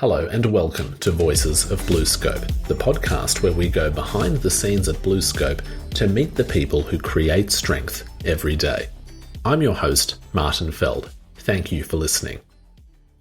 Hello and welcome to Voices of BlueScope, the podcast where we go behind the scenes at BlueScope to meet the people who create strength every day. I'm your host, Martin Feld. Thank you for listening.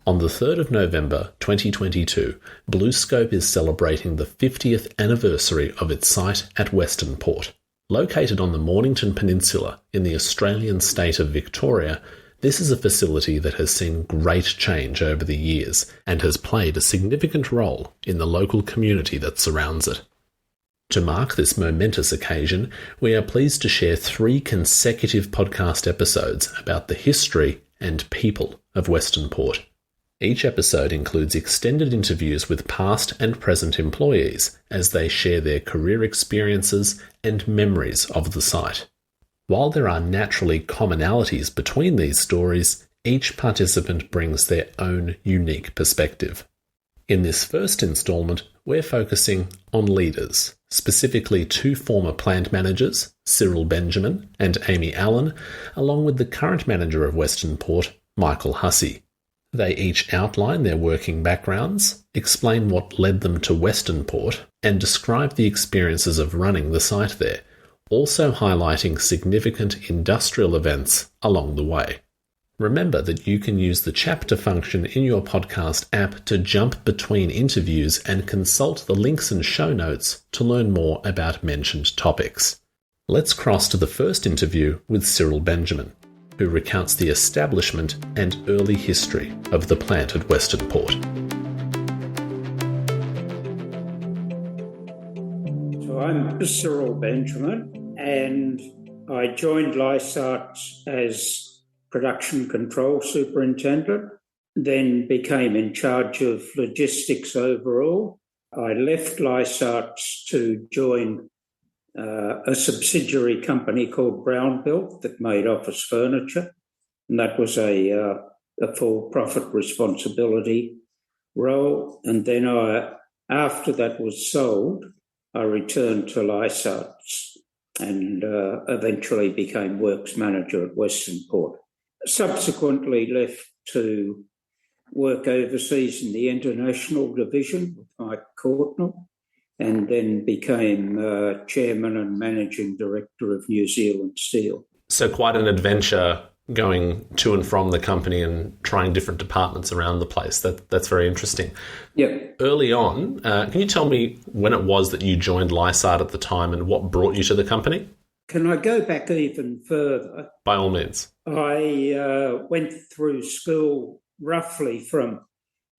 On the 3rd of November 2022, BlueScope is celebrating the 50th anniversary of its site at Western Port. Located on the Mornington Peninsula in the Australian state of Victoria, this is a facility that has seen great change over the years and has played a significant role in the local community that surrounds it. To mark this momentous occasion, we are pleased to share 3 consecutive podcast episodes about the history and people of Western Port. Each episode includes extended interviews with past and present employees as they share their career experiences and memories of the site. While there are naturally commonalities between these stories, each participant brings their own unique perspective. In this first instalment, we're focusing on leaders, specifically 2 former plant managers, Cyril Benjamin and Aimee Allen, along with the current manager of Western Port, Michael Hussey. They each outline their working backgrounds, explain what led them to Western Port, and describe the experiences of running the site there, also highlighting significant industrial events along the way. Remember that you can use the chapter function in your podcast app to jump between interviews and consult the links and show notes to learn more about mentioned topics. Let's cross to the first interview with Cyril Benjamin, who recounts the establishment and early history of the plant at Western Port. So I'm Cyril Benjamin, and I joined Lysart as production control superintendent, then became in charge of logistics overall. I left Lysart to join a subsidiary company called Brownbuilt that made office furniture, and that was a full profit responsibility role. And then after that was sold, I returned to Lysart and eventually became works manager at Western Port. Subsequently left to work overseas in the international division with Mike Courtnall, and then became chairman and managing director of New Zealand Steel. So quite an adventure going to and from the company and trying different departments around the place. That's very interesting. Yeah. Early on, can you tell me when it was that you joined Lysart at the time and what brought you to the company? Can I go back even further? By all means. I went through school roughly from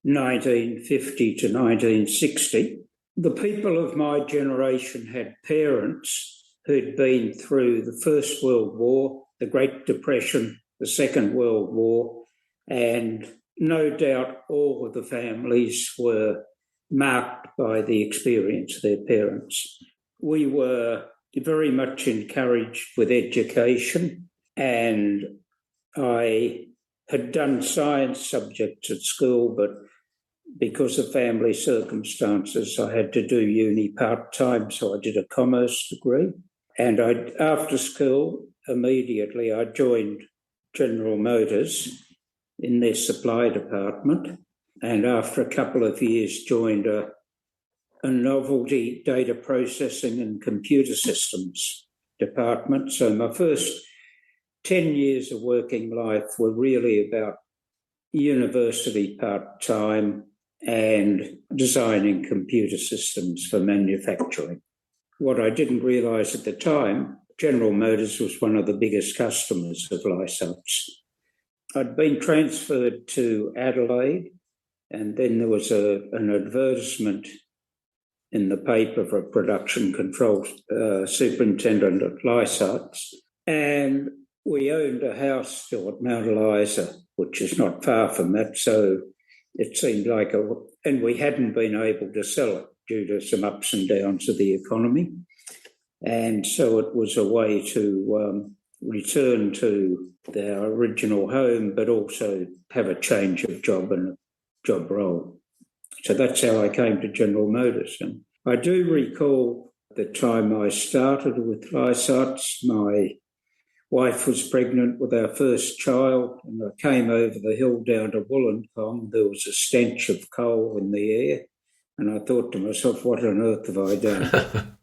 1950 to 1960. The people of my generation had parents who'd been through the First World War, the Great Depression, the Second World War, and no doubt all of the families were marked by the experience of their parents. We were very much encouraged with education, and I had done science subjects at school, but because of family circumstances, I had to do uni part-time, so I did a commerce degree. And after school, immediately I joined General Motors in their supply department, and after a couple of years joined a novelty data processing and computer systems department. So my first 10 years of working life were really about university part-time and designing computer systems for manufacturing. What I didn't realise at the time, General Motors was one of the biggest customers of Lysart's. I'd been transferred to Adelaide, and then there was an advertisement in the paper for a production control superintendent at Lysart's, and we owned a house still at Mount Eliza, which is not far from that, so it seemed like and we hadn't been able to sell it due to some ups and downs of the economy. And so it was a way to return to their original home, but also have a change of job and a job role. So that's how I came to General Motors. And I do recall the time I started with Lysart's, wife was pregnant with our first child, and I came over the hill down to Wollongong. There was a stench of coal in the air, and I thought to myself, what on earth have I done?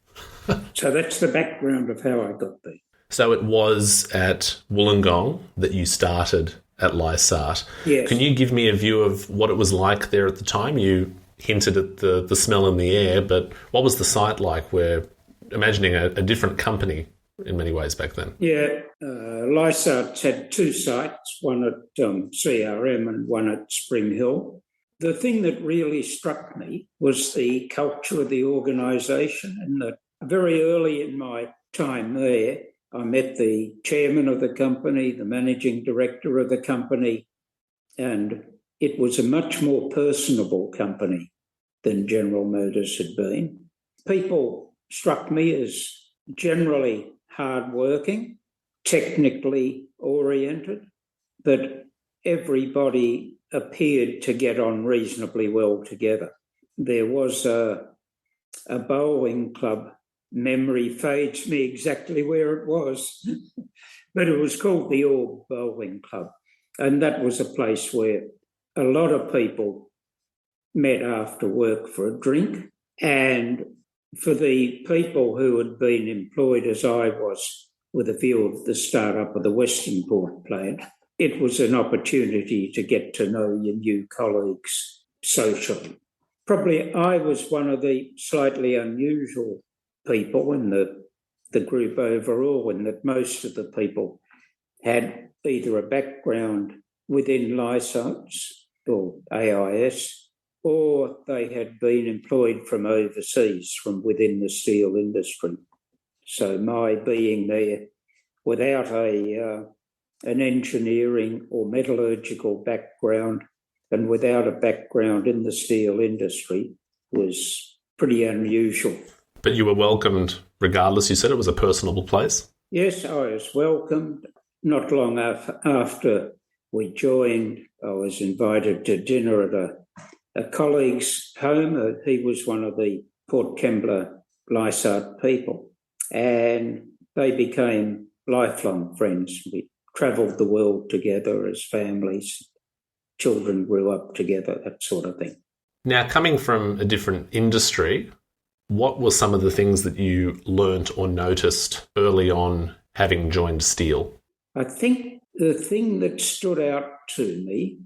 So that's the background of how I got there. So it was at Wollongong that you started at Lysart. Yes. Can you give me a view of what it was like there at the time? You hinted at the smell in the air, but what was the site like? We're imagining a different company in many ways back then. Yeah, Lysart had two sites, one at CRM and one at Spring Hill. The thing that really struck me was the culture of the organisation, and that very early in my time there, I met the chairman of the company, the managing director of the company, and it was a much more personable company than General Motors had been. People struck me as generally hardworking, technically oriented, but everybody appeared to get on reasonably well together. There was a bowling club. Memory fades me exactly where it was, but it was called the Orb Bowling Club. And that was a place where a lot of people met after work for a drink. And for the people who had been employed as I was with a view of the start-up of the Western Port plant, it was an opportunity to get to know your new colleagues socially. Probably I was one of the slightly unusual people in the group overall, and that most of the people had either a background within Lysart's or AIS, or they had been employed from overseas, from within the steel industry. So my being there without an engineering or metallurgical background and without a background in the steel industry was pretty unusual. But you were welcomed regardless. You said it was a personable place. Yes, I was welcomed. Not long after we joined, I was invited to dinner at a colleague's home. He was one of the Port Kembla Lysart people, and they became lifelong friends. We travelled the world together as families. Children grew up together, that sort of thing. Now, coming from a different industry, what were some of the things that you learnt or noticed early on having joined steel? I think the thing that stood out to me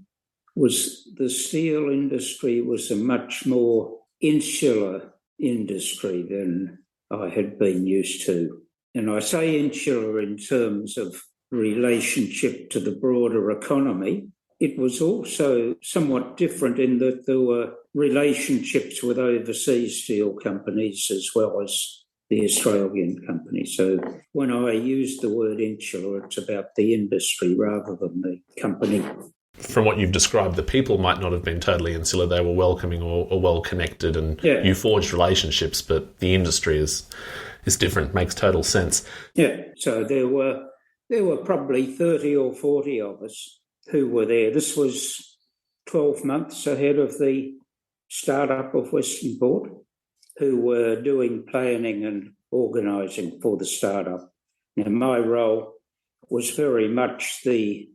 was the steel industry was a much more insular industry than I had been used to. And I say insular in terms of relationship to the broader economy. It was also somewhat different in that there were relationships with overseas steel companies as well as the Australian company. So when I use the word insular, it's about the industry rather than the company. From what you've described, the people might not have been totally insular. They were welcoming or well-connected, and you forged relationships, but the industry is different, makes total sense. Yeah, so there were probably 30 or 40 of us who were there. This was 12 months ahead of the start-up of Western Port, who were doing planning and organising for the start-up. Now, my role was very much the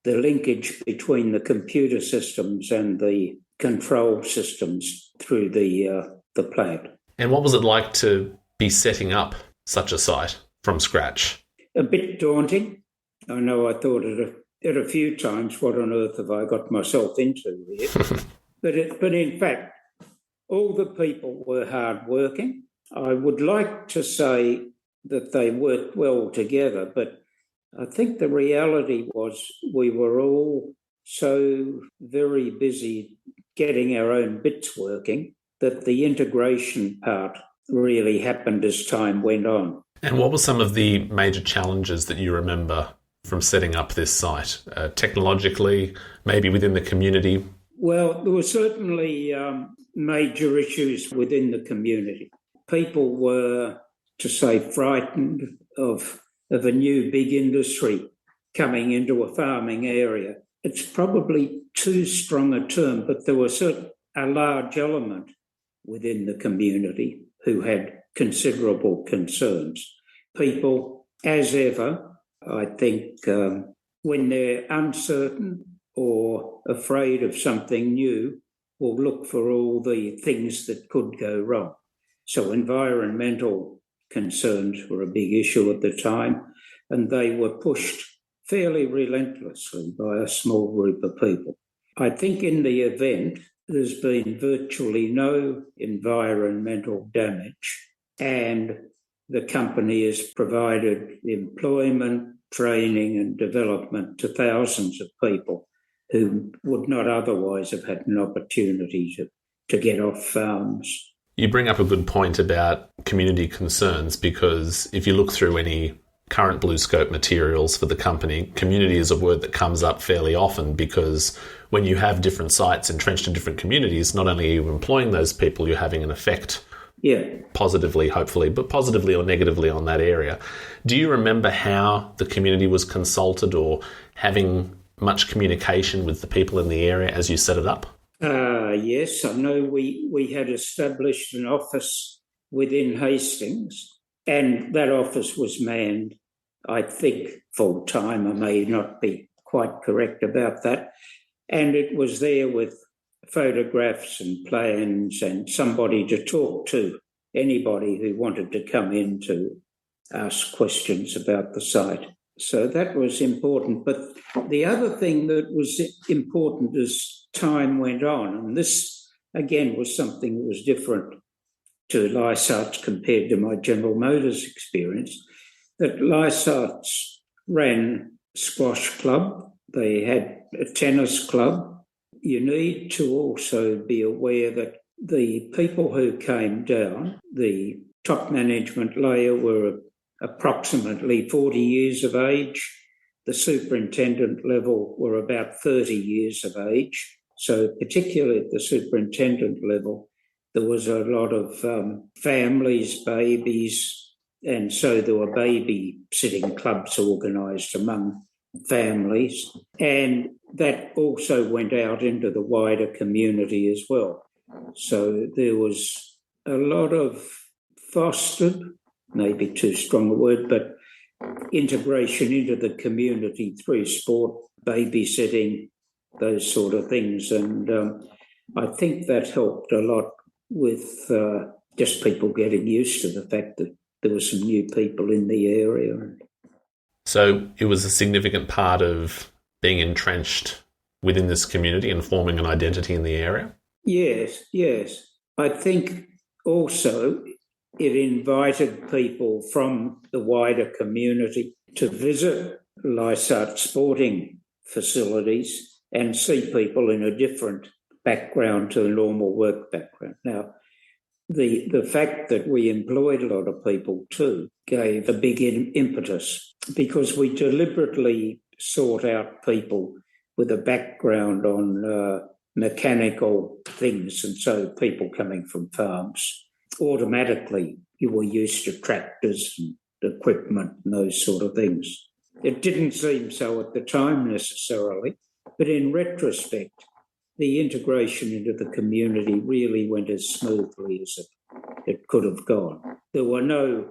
linkage between the computer systems and the control systems through the plant. And what was it like to be setting up such a site from scratch? A bit daunting. I know I thought it a few times, what on earth have I got myself into here? But in fact, all the people were hard-working. I would like to say that they worked well together, but I think the reality was we were all so very busy getting our own bits working that the integration part really happened as time went on. And what were some of the major challenges that you remember from setting up this site, technologically, maybe within the community? Well, there were certainly major issues within the community. People were, to say, frightened of a new big industry coming into a farming area. It's probably too strong a term, but there was a large element within the community who had considerable concerns. People, as ever, I think when they're uncertain or afraid of something new, will look for all the things that could go wrong. So environmental concerns were a big issue at the time, and they were pushed fairly relentlessly by a small group of people. I think in the event, there's been virtually no environmental damage, and the company has provided employment, training and development to thousands of people who would not otherwise have had an opportunity to get off farms. You bring up a good point about community concerns, because if you look through any current BlueScope materials for the company, community is a word that comes up fairly often, because when you have different sites entrenched in different communities, not only are you employing those people, you're having an effect positively, hopefully, but positively or negatively on that area. Do you remember how the community was consulted or having much communication with the people in the area as you set it up? Yes, I know we had established an office within Hastings, and that office was manned, I think, full-time. I may not be quite correct about that. And it was there with photographs and plans and somebody to talk to, anybody who wanted to come in to ask questions about the site. So that was important. But the other thing that was important as time went on, and this, again, was something that was different to Lysarts compared to my General Motors experience, that Lysarts ran squash club, they had a tennis club. You need to also be aware that the people who came down, the top management layer, were approximately 40 years of age. The superintendent level were about 30 years of age. So particularly at the superintendent level, there was a lot of families, babies, and so there were baby-sitting clubs organised among families. And that also went out into the wider community as well. So there was a lot of fostered, maybe too strong a word, but integration into the community through sport, babysitting, those sort of things. And I think that helped a lot with just people getting used to the fact that there were some new people in the area. So it was a significant part of being entrenched within this community and forming an identity in the area? Yes. I think also it invited people from the wider community to visit Lysart sporting facilities and see people in a different background to the normal work background. Now, the fact that we employed a lot of people too gave a big impetus, because we deliberately sought out people with a background on mechanical things, and so people coming from farms. Automatically, you were used to tractors and equipment and those sort of things. It didn't seem so at the time necessarily, but in retrospect, the integration into the community really went as smoothly as it could have gone. There were no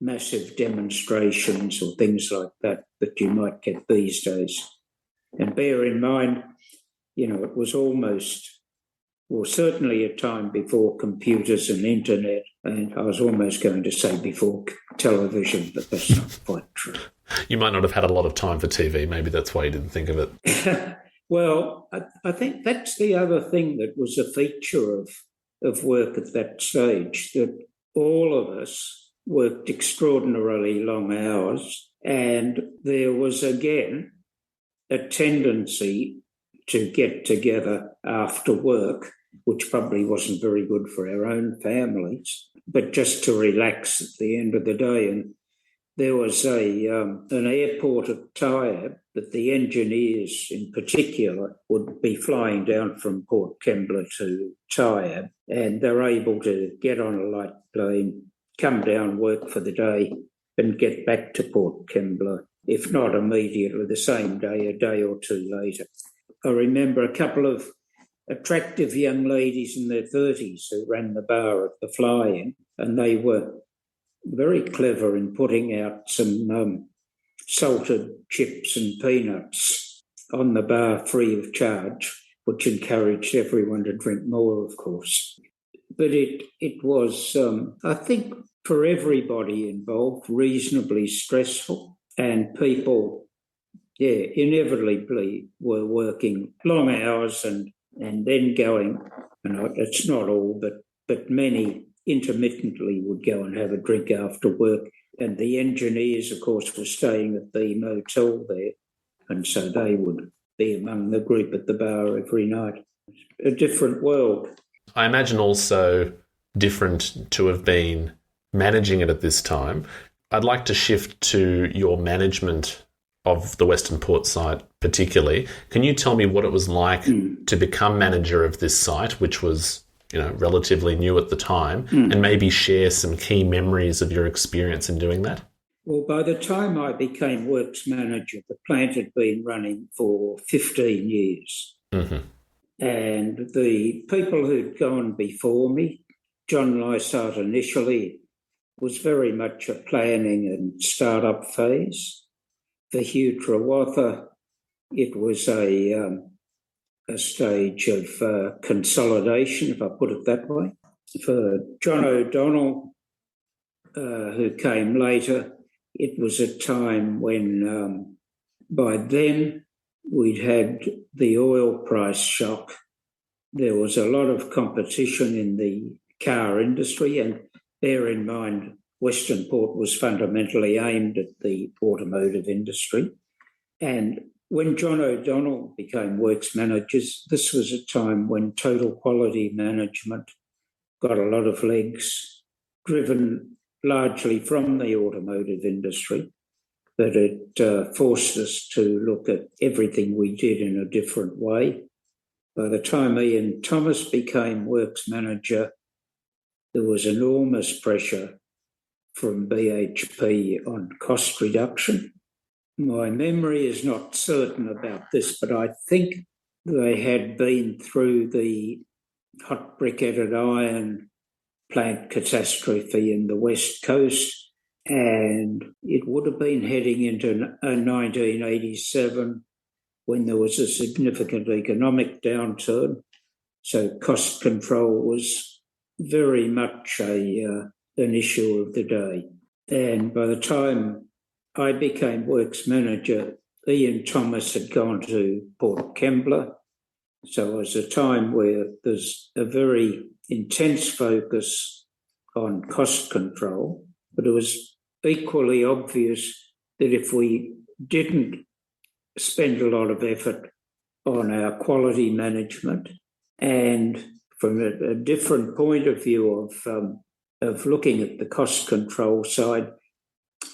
massive demonstrations or things like that you might get these days. And bear in mind, it was certainly a time before computers and internet, and I was almost going to say before television, but that's not quite true. You might not have had a lot of time for TV. Maybe that's why you didn't think of it. Well, I think that's the other thing that was a feature of work at that stage, that all of us worked extraordinarily long hours, and there was, again, a tendency to get together after work, which probably wasn't very good for our own families, but just to relax at the end of the day. And there was an airport at Tyab that the engineers in particular would be flying down from Port Kembla to Tyab, and they're able to get on a light plane, come down, work for the day, and get back to Port Kembla, if not immediately, the same day, a day or two later. I remember a couple of attractive young ladies in their 30s who ran the bar at the fly-in, and they were very clever in putting out some salted chips and peanuts on the bar free of charge, which encouraged everyone to drink more, of course. But it was, I think, for everybody involved, reasonably stressful, and people, inevitably were working long hours and then going, it's not all, but many intermittently would go and have a drink after work. And the engineers, of course, were staying at the motel there, and so they would be among the group at the bar every night. A different world. I imagine also different to have been managing it at this time. I'd like to shift to your management of the Western Port site particularly. Can you tell me what it was like to become manager of this site, which was, relatively new at the time, and maybe share some key memories of your experience in doing that? Well, by the time I became works manager, the plant had been running for 15 years. Mm-hmm. And the people who'd gone before me, John Lysart initially, was very much a planning and start-up phase. For Hugh Trawatha, it was a stage of consolidation, if I put it that way. For John O'Donnell, who came later, it was a time when by then we'd had the oil price shock. There was a lot of competition in the car industry, and bear in mind, Western Port was fundamentally aimed at the automotive industry. And when John O'Donnell became works managers, this was a time when total quality management got a lot of legs, driven largely from the automotive industry, but it forced us to look at everything we did in a different way. By the time Ian Thomas became works manager, there was enormous pressure from BHP on cost reduction. My memory is not certain about this, but I think they had been through the hot briquetted iron plant catastrophe in the West Coast, and it would have been heading into 1987 when there was a significant economic downturn. So cost control was very much an issue of the day. And by the time I became works manager, Ian Thomas had gone to Port Kembla. So it was a time where there's a very intense focus on cost control, but it was equally obvious that if we didn't spend a lot of effort on our quality management, and from a different point of view of looking at the cost control side,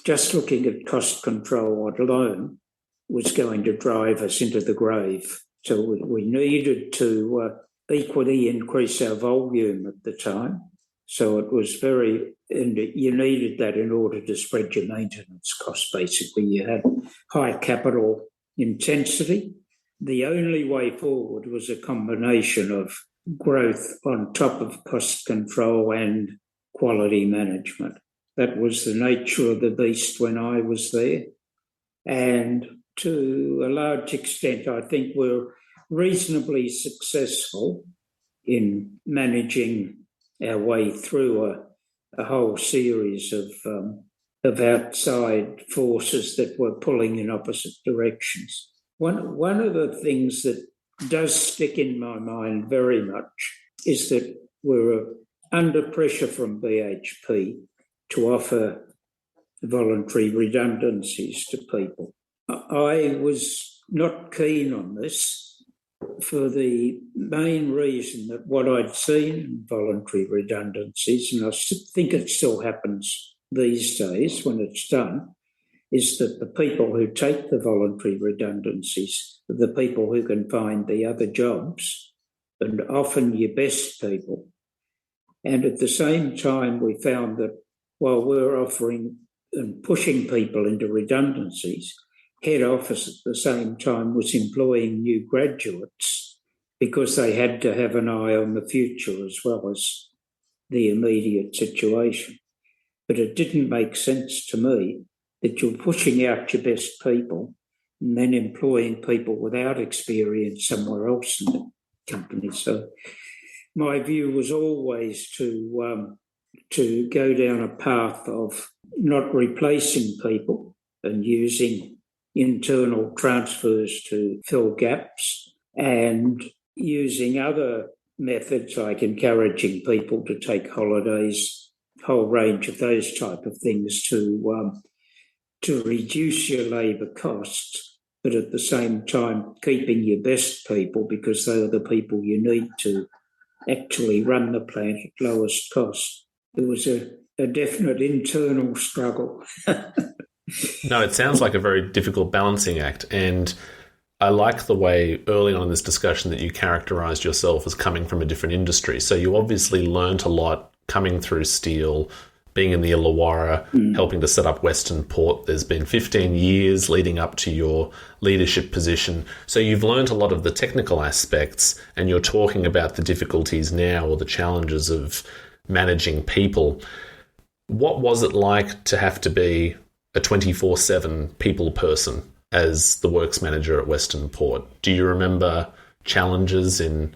just looking at cost control alone was going to drive us into the grave. So we needed to equally increase our volume at the time. So it was and you needed that in order to spread your maintenance costs, basically. You had high capital intensity. The only way forward was a combination of growth on top of cost control and quality management. That was the nature of the beast when I was there. And to a large extent, I think we're reasonably successful in managing our way through a whole series of outside forces that were pulling in opposite directions. One of the things that does stick in my mind very much is that we were under pressure from BHP to offer voluntary redundancies to people. I was not keen on this for the main reason that what I'd seen in voluntary redundancies, and I think it still happens these days when it's done, is that the people who take the voluntary redundancies are the people who can find the other jobs, and often your best people. And at the same time, we found that while we're offering and pushing people into redundancies, head office at the same time was employing new graduates because they had to have an eye on the future as well as the immediate situation. But it didn't make sense to me that you're pushing out your best people and then employing people without experience somewhere else in the company. So my view was always to go down a path of not replacing people and using internal transfers to fill gaps, and using other methods like encouraging people to take holidays, whole range of those type of things to reduce your labour costs, but at the same time keeping your best people, because they are the people you need to actually run the plant at lowest cost. It was a definite internal struggle. No, it sounds like a very difficult balancing act, and I like the way early on in this discussion that you characterised yourself as coming from a different industry. So you obviously learnt a lot coming through steel, being in the Illawarra, helping to set up Western Port. There's been 15 years leading up to your leadership position. So you've learnt a lot of the technical aspects, and you're talking about the difficulties now, or the challenges of managing people. What was it like to have to be a 24/7 people person as the works manager at Western Port? Do you remember challenges in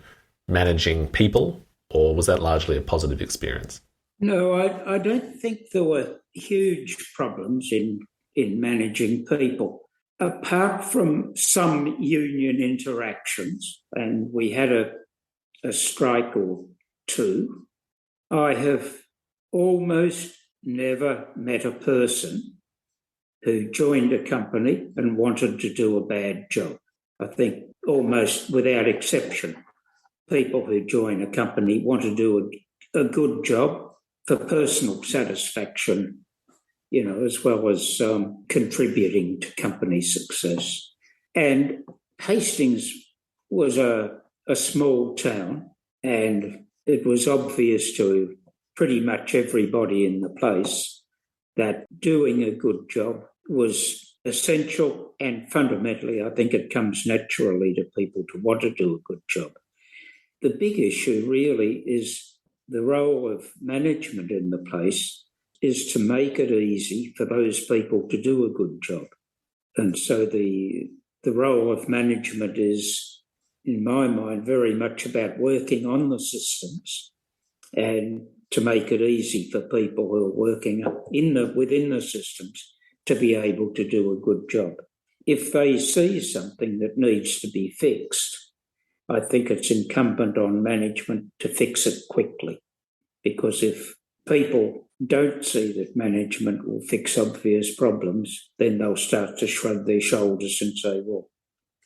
managing people, or was that largely a positive experience? No, I don't think there were huge problems in managing people, apart from some union interactions, and we had a strike or two. I have almost never met a person who joined a company and wanted to do a bad job. I think almost without exception, people who join a company want to do a good job for personal satisfaction, as well as contributing to company success. And Hastings was a small town, and it was obvious to pretty much everybody in the place that doing a good job was essential, and fundamentally I think it comes naturally to people to want to do a good job. The big issue really is the role of management in the place is to make it easy for those people to do a good job. And so the role of management is, in my mind, very much about working on the systems and to make it easy for people who are working within the systems to be able to do a good job. If they see something that needs to be fixed, I think it's incumbent on management to fix it quickly, because if people don't see that management will fix obvious problems, then they'll start to shrug their shoulders and say, well,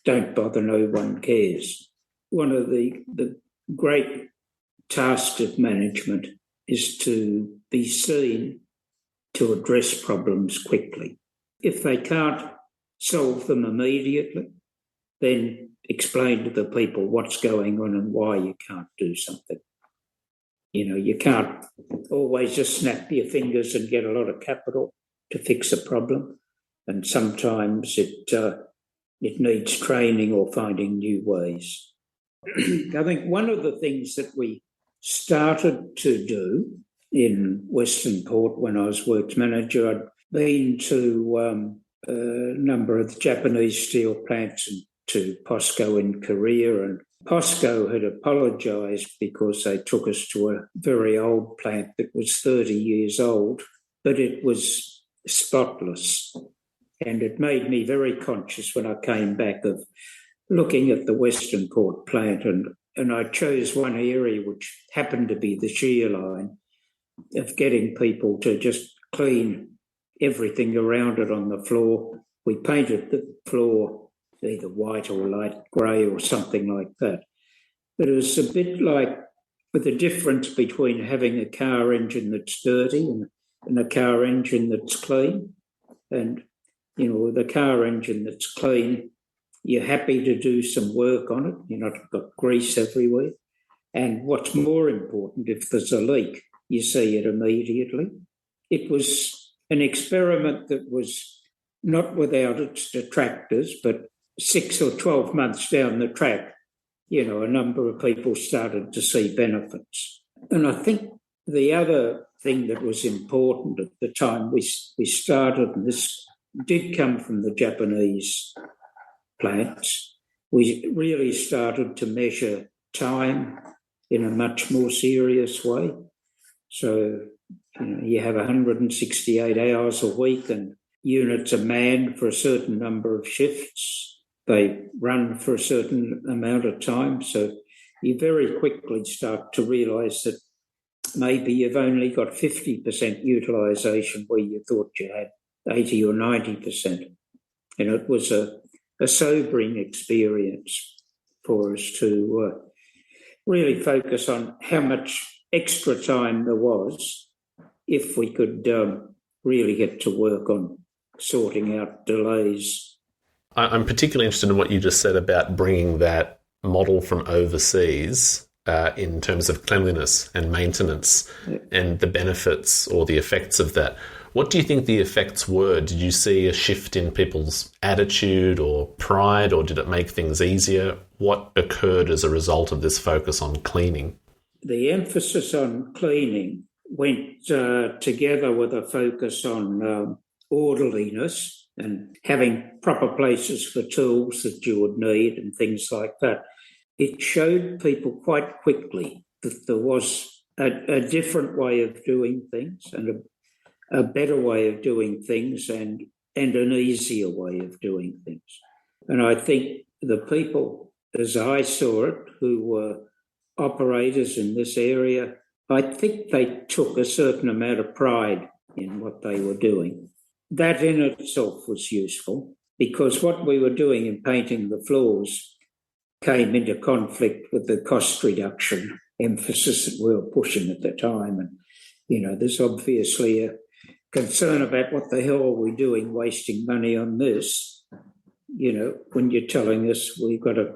don't bother, no one cares. One of the great tasks of management is to be seen to address problems quickly. If they can't solve them immediately, then explain to the people what's going on and why you can't do something. You can't always just snap your fingers and get a lot of capital to fix a problem. And sometimes it needs training or finding new ways. I think one of the things that we started to do in Western Port when I was works manager, I'd been to a number of the Japanese steel plants and to POSCO in Korea, and POSCO had apologised because they took us to a very old plant that was 30 years old, but it was spotless. And it made me very conscious when I came back of looking at the Western Port plant, and I chose one area which happened to be the shear line, of getting people to just clean everything around it on the floor. We painted the floor either white or light grey or something like that. But it was a bit like with the difference between having a car engine that's dirty and a car engine that's clean. And, the car engine that's clean, you're happy to do some work on it. You're not got grease everywhere. And what's more important, if there's a leak, you see it immediately. It was an experiment that was not without its detractors, but 6 or 12 months down the track, a number of people started to see benefits. And I think the other thing that was important at the time we started, and this did come from the Japanese plants, we really started to measure time in a much more serious way. So, you have 168 hours a week and units are manned for a certain number of shifts. They run for a certain amount of time. So you very quickly start to realise that maybe you've only got 50% utilisation where you thought you had 80 or 90%. And it was a sobering experience for us to really focus on how much extra time there was if we could really get to work on sorting out delays. I'm particularly interested in what you just said about bringing that model from overseas in terms of cleanliness and maintenance and the benefits or the effects of that. What do you think the effects were? Did you see a shift in people's attitude or pride, or did it make things easier? What occurred as a result of this focus on cleaning? The emphasis on cleaning went together with a focus on orderliness and having proper places for tools that you would need and things like that. It showed people quite quickly that there was a different way of doing things and a better way of doing things and an easier way of doing things. And I think the people, as I saw it, who were operators in this area, I think they took a certain amount of pride in what they were doing. That in itself was useful because what we were doing in painting the floors came into conflict with the cost reduction emphasis that we were pushing at the time. And, there's obviously a concern about what the hell are we doing wasting money on this, when you're telling us we've got to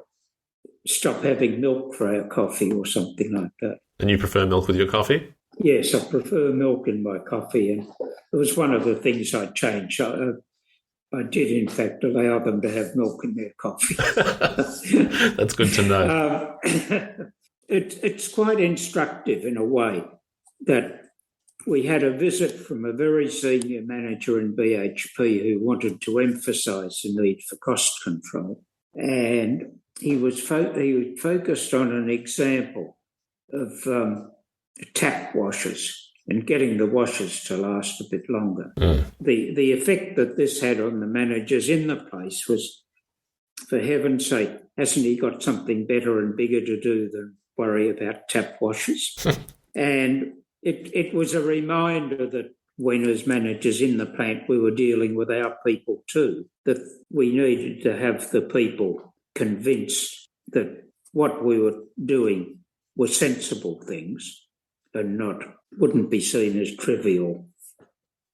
stop having milk for our coffee or something like that. And you prefer milk with your coffee? Yes, I prefer milk in my coffee, and it was one of the things I changed. I did, in fact, allow them to have milk in their coffee. That's good to know. It's quite instructive in a way that we had a visit from a very senior manager in BHP who wanted to emphasise the need for cost control, and he was focused on an example of tap washers and getting the washers to last a bit longer. The effect that this had on the managers in the place was, for heaven's sake, hasn't he got something better and bigger to do than worry about tap washers? And it was a reminder that when as managers in the plant we were dealing with our people too, that we needed to have the people convinced that what we were doing were sensible things and wouldn't be seen as trivial,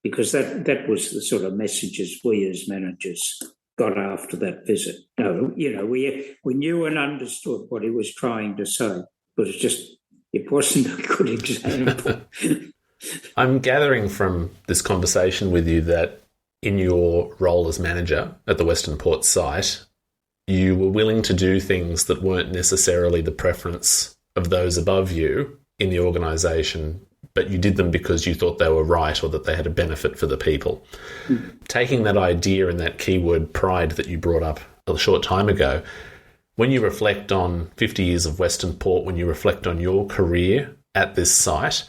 because that was the sort of messages we as managers got after that visit. No, we knew and understood what he was trying to say, but it wasn't a good example. I'm gathering from this conversation with you that in your role as manager at the Western Port site, you were willing to do things that weren't necessarily the preference of those above you in the organisation, but you did them because you thought they were right or that they had a benefit for the people. Taking that idea and that keyword pride that you brought up a short time ago, when you reflect on 50 years of Western Port, when you reflect on your career at this site,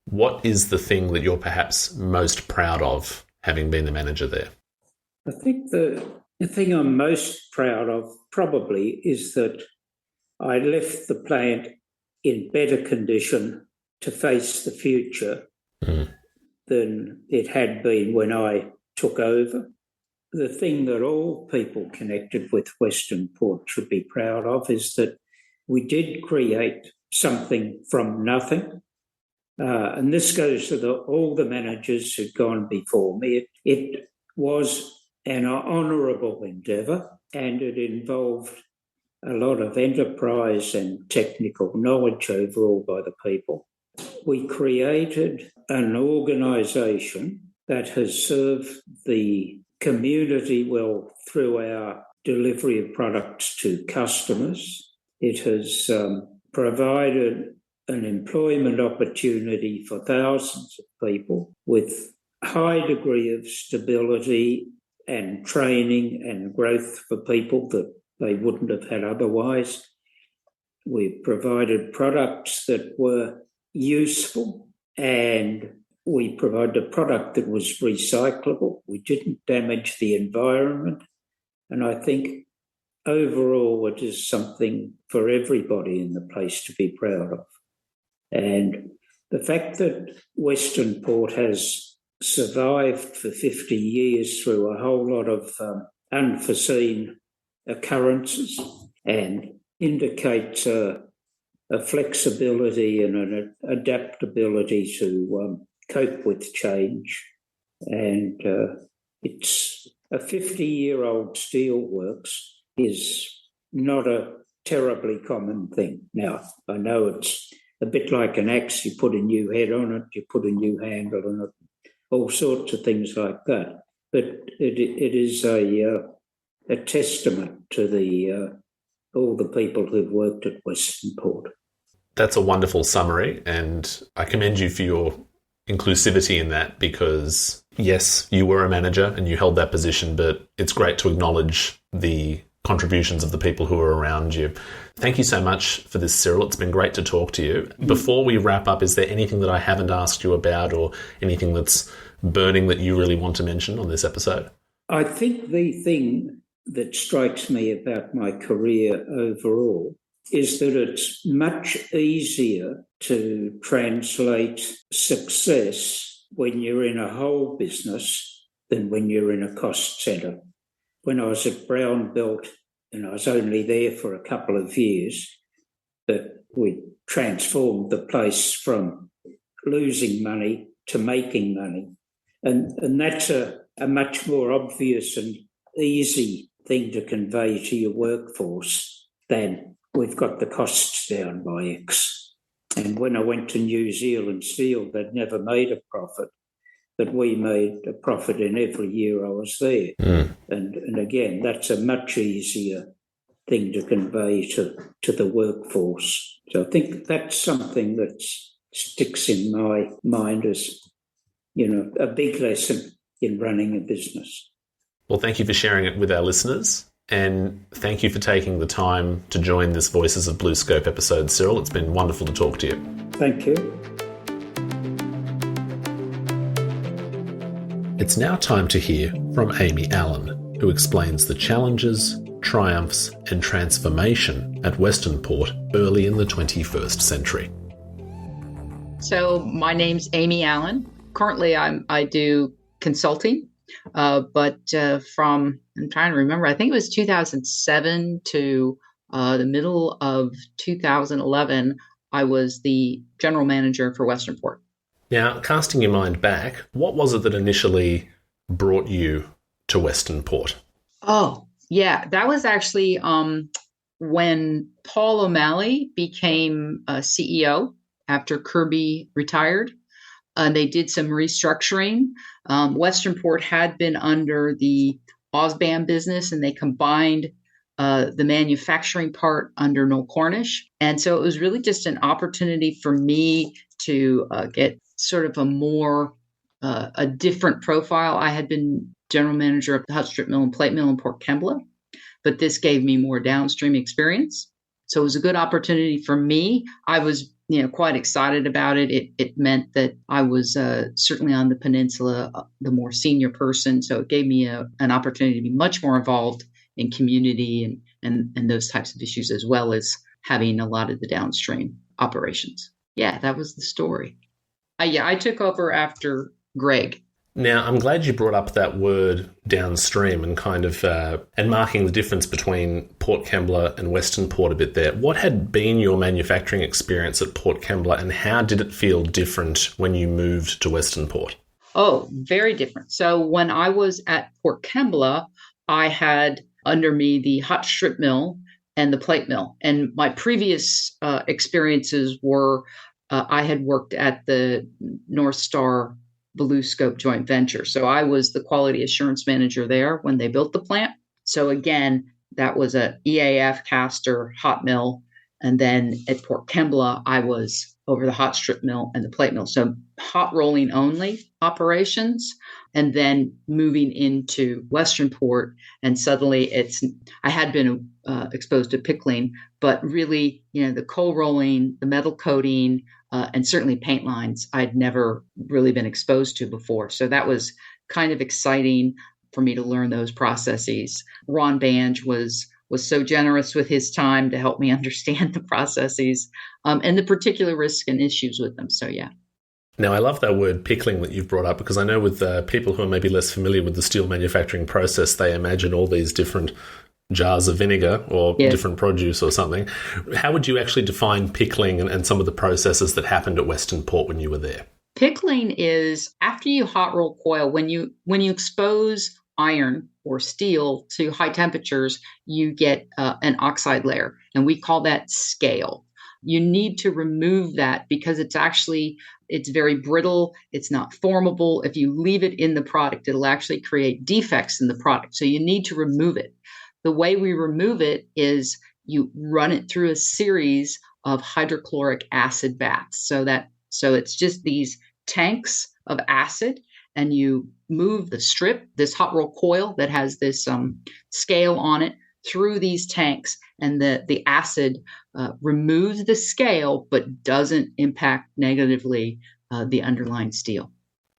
what is the thing that you're perhaps most proud of having been the manager there? I think the thing I'm most proud of probably is that I left the plant in better condition to face the future than it had been when I took over. The thing that all people connected with Western Port should be proud of is that we did create something from nothing. And this goes to all the managers who'd gone before me. It was an honourable endeavour, and it involved a lot of enterprise and technical knowledge overall by the people. We created an organisation that has served the community well through our delivery of products to customers. It has provided an employment opportunity for thousands of people with high degree of stability and training and growth for people that they wouldn't have had otherwise. We provided products that were useful, and we provided a product that was recyclable. We didn't damage the environment. And I think overall it is something for everybody in the place to be proud of. And the fact that Western Port has survived for 50 years through a whole lot of unforeseen occurrences and indicates a flexibility and an adaptability to cope with change. And it's a 50-year-old steelworks is not a terribly common thing. Now, I know it's a bit like an axe. You put a new head on it, you put a new handle on it, all sorts of things like that. But it is a testament to the all the people who've worked at Western Port. That's a wonderful summary, and I commend you for your inclusivity in that, because yes, you were a manager and you held that position, but it's great to acknowledge the contributions of the people who are around you. Thank you so much for this, Cyril. It's been great to talk to you. Before we wrap up, is there anything that I haven't asked you about, or anything that's burning that you really want to mention on this episode? I think the thing that strikes me about my career overall is that it's much easier to translate success when you're in a whole business than when you're in a cost centre. When I was at Brown Belt, and I was only there for a couple of years, that we transformed the place from losing money to making money. And that's a much more obvious and easy thing to convey to your workforce than we've got the costs down by X. And when I went to New Zealand Steel, they'd never made a profit, but we made a profit in every year I was there. And again, that's a much easier thing to convey to the workforce. So I think that's something that sticks in my mind as, a big lesson in running a business. Well, thank you for sharing it with our listeners, and thank you for taking the time to join this Voices of BlueScope episode, Cyril. It's been wonderful to talk to you. Thank you. It's now time to hear from Aimee Allen, who explains the challenges, triumphs, and transformation at Western Port early in the 21st century. So my name's Aimee Allen. Currently, I do consulting, but I'm trying to remember, I think it was 2007 to the middle of 2011, I was the general manager for Western Port. Now, casting your mind back, what was it that initially brought you to Western Port? Oh, yeah, that was actually when Paul O'Malley became CEO after Kirby retired. They did some restructuring. Western Port had been under the Osbam business, and they combined the manufacturing part under Noel Cornish. And so it was really just an opportunity for me to get sort of a different profile. I had been general manager of the hot strip mill and plate mill in Port Kembla, but this gave me more downstream experience. So it was a good opportunity for me. I was quite excited about it. It meant that I was certainly on the peninsula, the more senior person. So it gave me an opportunity to be much more involved in community and those types of issues, as well as having a lot of the downstream operations. Yeah, that was the story. I took over after Greg. Now, I'm glad you brought up that word downstream and kind of and marking the difference between Port Kembla and Western Port a bit there. What had been your manufacturing experience at Port Kembla, and how did it feel different when you moved to Western Port? Oh, very different. So when I was at Port Kembla, I had under me the hot strip mill and the plate mill. And my previous experiences were I had worked at the North Star BlueScope joint venture. So I was the quality assurance manager there when they built the plant. So again, that was a EAF caster hot mill. And then at Port Kembla, I was over the hot strip mill and the plate mill. So hot rolling only operations, and then moving into Westernport. And suddenly I had been exposed to pickling, but really, the coal rolling, the metal coating, and certainly paint lines, I'd never really been exposed to before. So that was kind of exciting for me to learn those processes. Ron Bange was so generous with his time to help me understand the processes and the particular risks and issues with them. So, yeah. Now, I love that word pickling that you've brought up, because I know with people who are maybe less familiar with the steel manufacturing process, they imagine all these different jars of vinegar or different produce or something. How would you actually define pickling and some of the processes that happened at Westernport when you were there? Pickling is after you hot roll coil, when you expose iron or steel to high temperatures, you get an oxide layer, and we call that scale. You need to remove that because it's very brittle. It's not formable. If you leave it in the product, it'll actually create defects in the product. So you need to remove it. The way we remove it is you run it through a series of hydrochloric acid baths. So it's just these tanks of acid, and you move the strip, this hot roll coil that has this scale on it, through these tanks, and the acid removes the scale but doesn't impact negatively the underlying steel.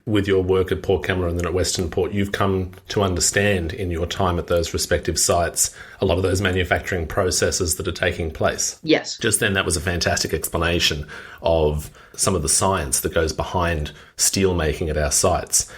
With your work at Port Kembla and then at Westernport, you've come to understand in your time at those respective sites a lot of those manufacturing processes that are taking place. Yes. Just then, that was a fantastic explanation of some of the science that goes behind steel making at our sites.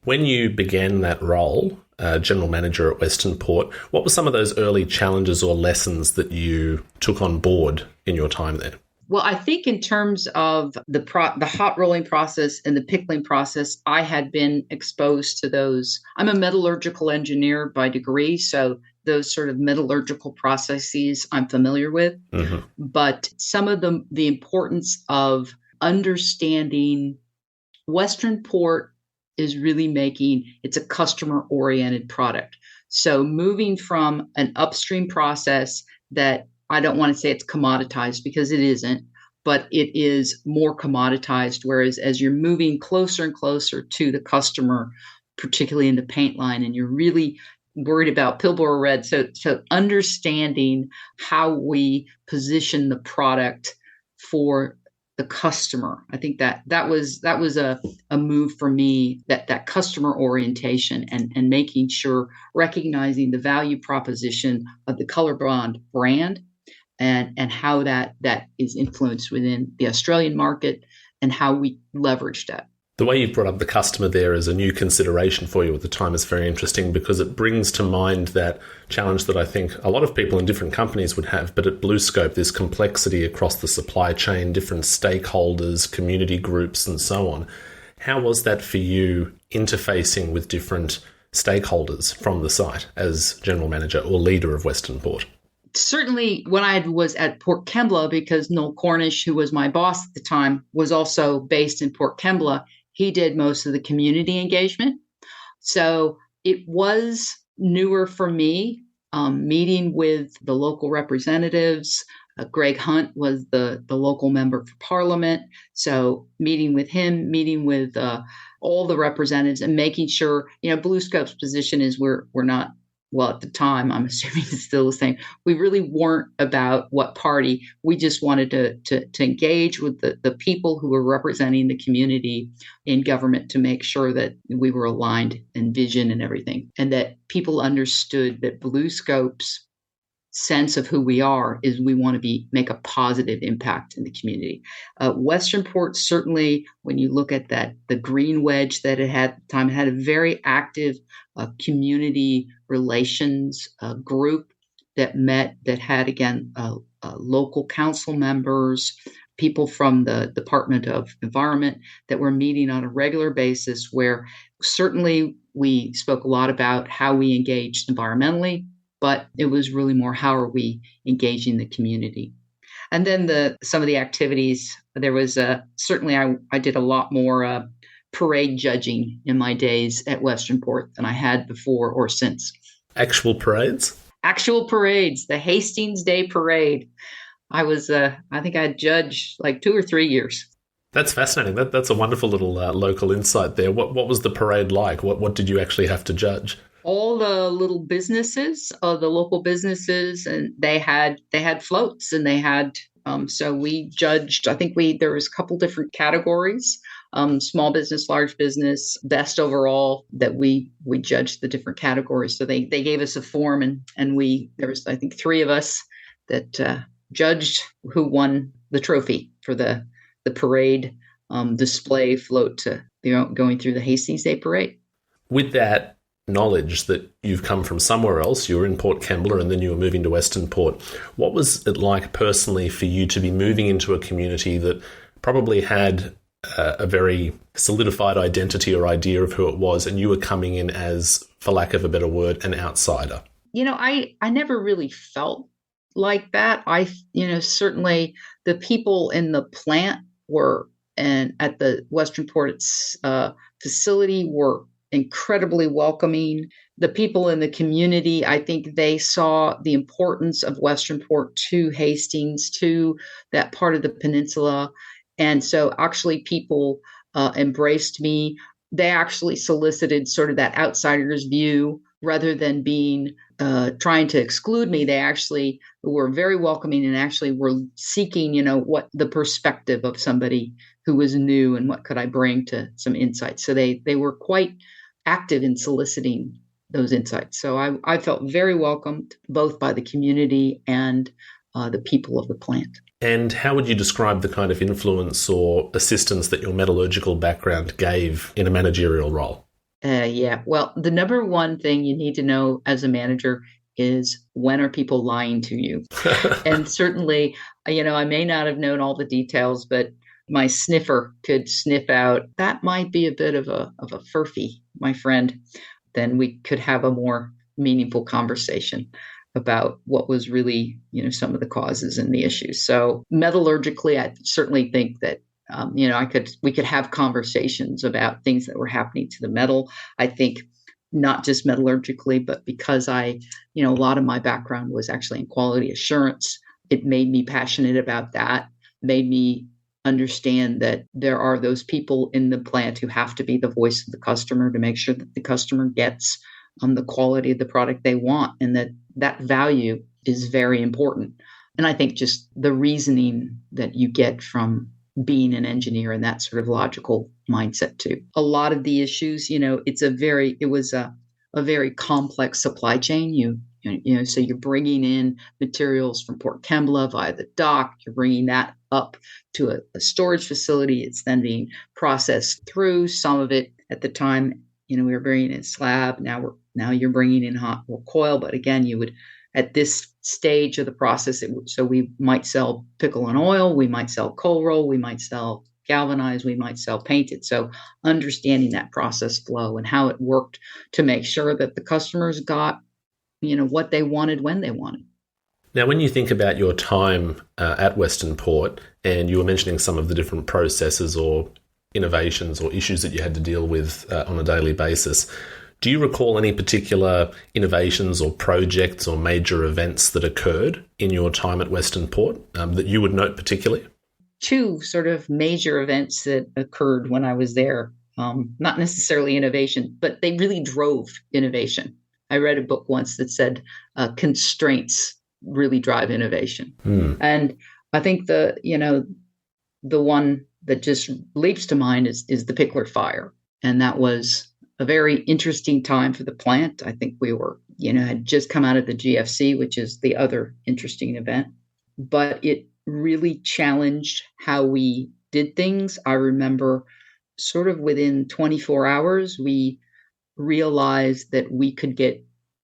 When you began that role, general manager at Westernport, what were some of those early challenges or lessons that you took on board in your time there? Well, I think in terms of the hot rolling process and the pickling process, I had been exposed to those. I'm a metallurgical engineer by degree, so those sort of metallurgical processes I'm familiar with. Mm-hmm. But some of the importance of understanding Westernport is really it's a customer-oriented product. So moving from an upstream process that I don't want to say it's commoditized because it isn't, but it is more commoditized, whereas as you're moving closer and closer to the customer, particularly in the paint line, and you're really worried about Pilbara red. So understanding how we position the product for the customer. I think that was a move for me, that customer orientation and making sure, recognizing the value proposition of the Colorbond brand and how that is influenced within the Australian market and how we leverage that. The way you've brought up the customer there as a new consideration for you at the time is very interesting, because it brings to mind that challenge that I think a lot of people in different companies would have, but at BlueScope, there's complexity across the supply chain, different stakeholders, community groups, and so on. How was that for you, interfacing with different stakeholders from the site as general manager or leader of Westernport? Certainly when I was at Port Kembla, because Noel Cornish, who was my boss at the time, was also based in Port Kembla, he did most of the community engagement. So it was newer for me, meeting with the local representatives. Greg Hunt was the local member for Parliament. So meeting with him, meeting with all the representatives and making sure, BlueScope's position is we're not, well, at the time, I'm assuming it's still the same. We really weren't about what party. We just wanted to engage with the people who were representing the community in government to make sure that we were aligned in vision and everything, and that people understood that BlueScope's sense of who we are is we want to make a positive impact in the community. Westernport, certainly, when you look at the green wedge that it had at the time, it had a very active community relations group that had, again, local council members, people from the Department of Environment that were meeting on a regular basis, where certainly we spoke a lot about how we engaged environmentally, but it was really more how are we engaging the community. And then some of the activities, there was certainly I did a lot more parade judging in my days at Westernport than I had before or since. Actual parades? Actual parades, the Hastings Day Parade. I think I judged like 2 or 3 years. That's fascinating. That's a wonderful little local insight there. What was the parade like? What did you actually have to judge? All the little businesses, the local businesses, and they had floats, and they had so we judged. I think there was a couple different categories: small business, large business, best overall. That we judged the different categories. So they gave us a form, and there was, I think, three of us that judged who won the trophy for the parade display float to going through the Hastings Day Parade. With that knowledge that you've come from somewhere else, you were in Port Kembla and then you were moving to Western Port, what was it like personally for you to be moving into a community that probably had a very solidified identity or idea of who it was, and you were coming in as, for lack of a better word, an outsider? I never really felt like that. Certainly the people in the plant and at the Western Port facility were incredibly welcoming. The people in the community, I think they saw the importance of Western Port to Hastings, to that part of the peninsula. And so actually people embraced me. They actually solicited sort of that outsider's view rather than being trying to exclude me. They actually were very welcoming and actually were seeking, what the perspective of somebody who was new and what could I bring to some insights. So they were quite active in soliciting those insights. So I felt very welcomed both by the community and the people of the plant. And how would you describe the kind of influence or assistance that your metallurgical background gave in a managerial role? Well, the number one thing you need to know as a manager is, when are people lying to you? And certainly, I may not have known all the details, but my sniffer could sniff out, that might be a bit of a furphy, my friend. Then we could have a more meaningful conversation about what was really, some of the causes and the issues. So metallurgically, I certainly think that we could have conversations about things that were happening to the metal. I think not just metallurgically, but because a lot of my background was actually in quality assurance, it made me passionate about that, made me understand that there are those people in the plant who have to be the voice of the customer to make sure that the customer gets the quality of the product they want, and that value is very important. And I think just the reasoning that you get from being an engineer and that sort of logical mindset too. A lot of the issues, it was a very complex supply chain. So you're bringing in materials from Port Kembla via the dock, you're bringing that up to a storage facility. It's then being processed through. Some of it at the time, we were bringing in slab. Now you're bringing in hot coil. But again, you would, at this stage of the process, so we might sell pickle and oil, we might sell cold roll, we might sell galvanized, we might sell painted. So understanding that process flow and how it worked to make sure that the customers got, what they wanted when they wanted. Now, when you think about your time at Western Port, and you were mentioning some of the different processes or innovations or issues that you had to deal with on a daily basis, do you recall any particular innovations or projects or major events that occurred in your time at Western Port that you would note particularly? Two sort of major events that occurred when I was there, not necessarily innovation, but they really drove innovation. I read a book once that said constraints really drive innovation. And I think the one that just leaps to mind is the Pickler fire. And that was a very interesting time for the plant. I think we were, had just come out of the GFC, which is the other interesting event, but it really challenged how we did things. I remember sort of within 24 hours, we realized that we could get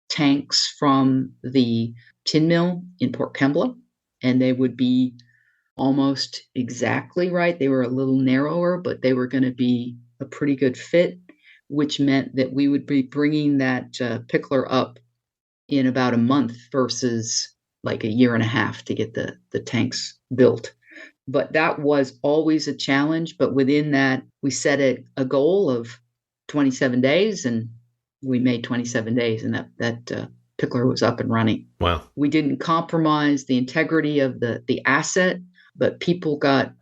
tanks from the tin mill in Port Kembla, and they would be almost exactly right. They were a little narrower, but they were going to be a pretty good fit, which meant that we would be bringing that pickler up in about a month versus like a year and a half to get the tanks built. But that was always a challenge. But within that, we set a goal of 27 days, and we made 27 days, and that pickler was up and running. Wow. We didn't compromise the integrity of the asset, but people got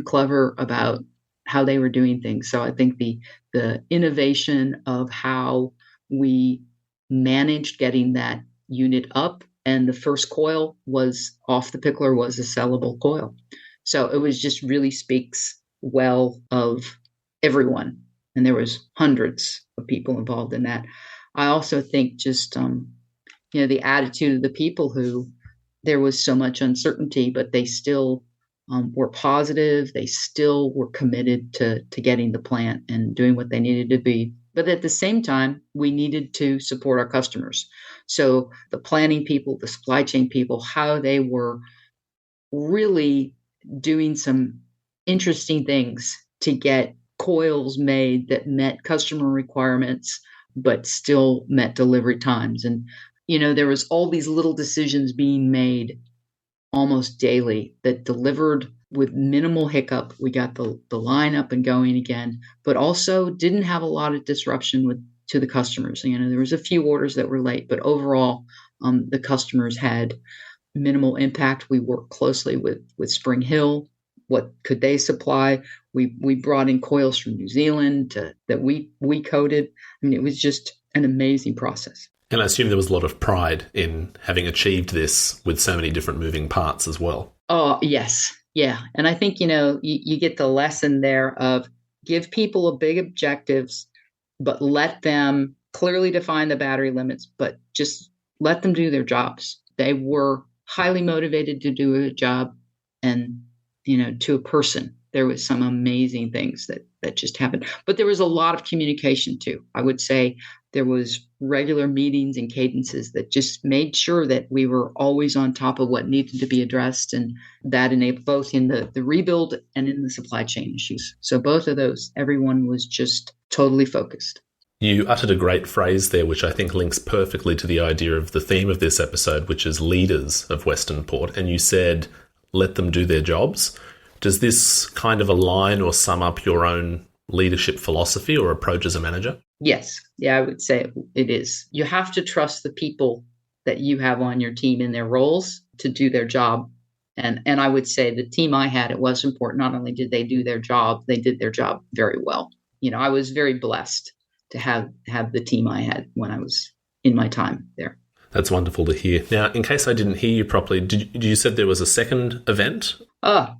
clever about how they were doing things. So I think the innovation of how we managed getting that unit up, and the first coil was off the pickler was a sellable coil. So it was just really speaks well of everyone. And there was hundreds of people involved in that. I also think just, the attitude of the people who there was so much uncertainty, but they still were positive. They still were committed to getting the plant and doing what they needed to be. But at the same time, we needed to support our customers. So the planning people, the supply chain people, how they were really doing some interesting things to get coils made that met customer requirements, but still met delivery times. And, there was all these little decisions being made almost daily that delivered with minimal hiccup. We got the line up and going again, but also didn't have a lot of disruption to the customers. There was a few orders that were late, but overall, the customers had minimal impact. We worked closely with Spring Hill. What could they supply? We brought in coils from New Zealand that we coated. It was just an amazing process. And I assume there was a lot of pride in having achieved this with so many different moving parts as well. Oh, yes. Yeah. And I think, you get the lesson there of give people a big objectives, but let them clearly define the battery limits, but just let them do their jobs. They were highly motivated to do a job, and, to a person, there was some amazing things that just happened. But there was a lot of communication too. I would say there was regular meetings and cadences that just made sure that we were always on top of what needed to be addressed. And that enabled both in the rebuild and in the supply chain issues. So both of those, everyone was just totally focused. You uttered a great phrase there, which I think links perfectly to the idea of the theme of this episode, which is leaders of Western Port. And you said, let them do their jobs. Does this kind of align or sum up your own leadership philosophy or approach as a manager? Yes. Yeah, I would say it is. You have to trust the people that you have on your team in their roles to do their job. And I would say the team I had, it was important. Not only did they do their job, they did their job very well. I was very blessed to have the team I had when I was in my time there. That's wonderful to hear. Now, in case I didn't hear you properly, did you said there was a second event?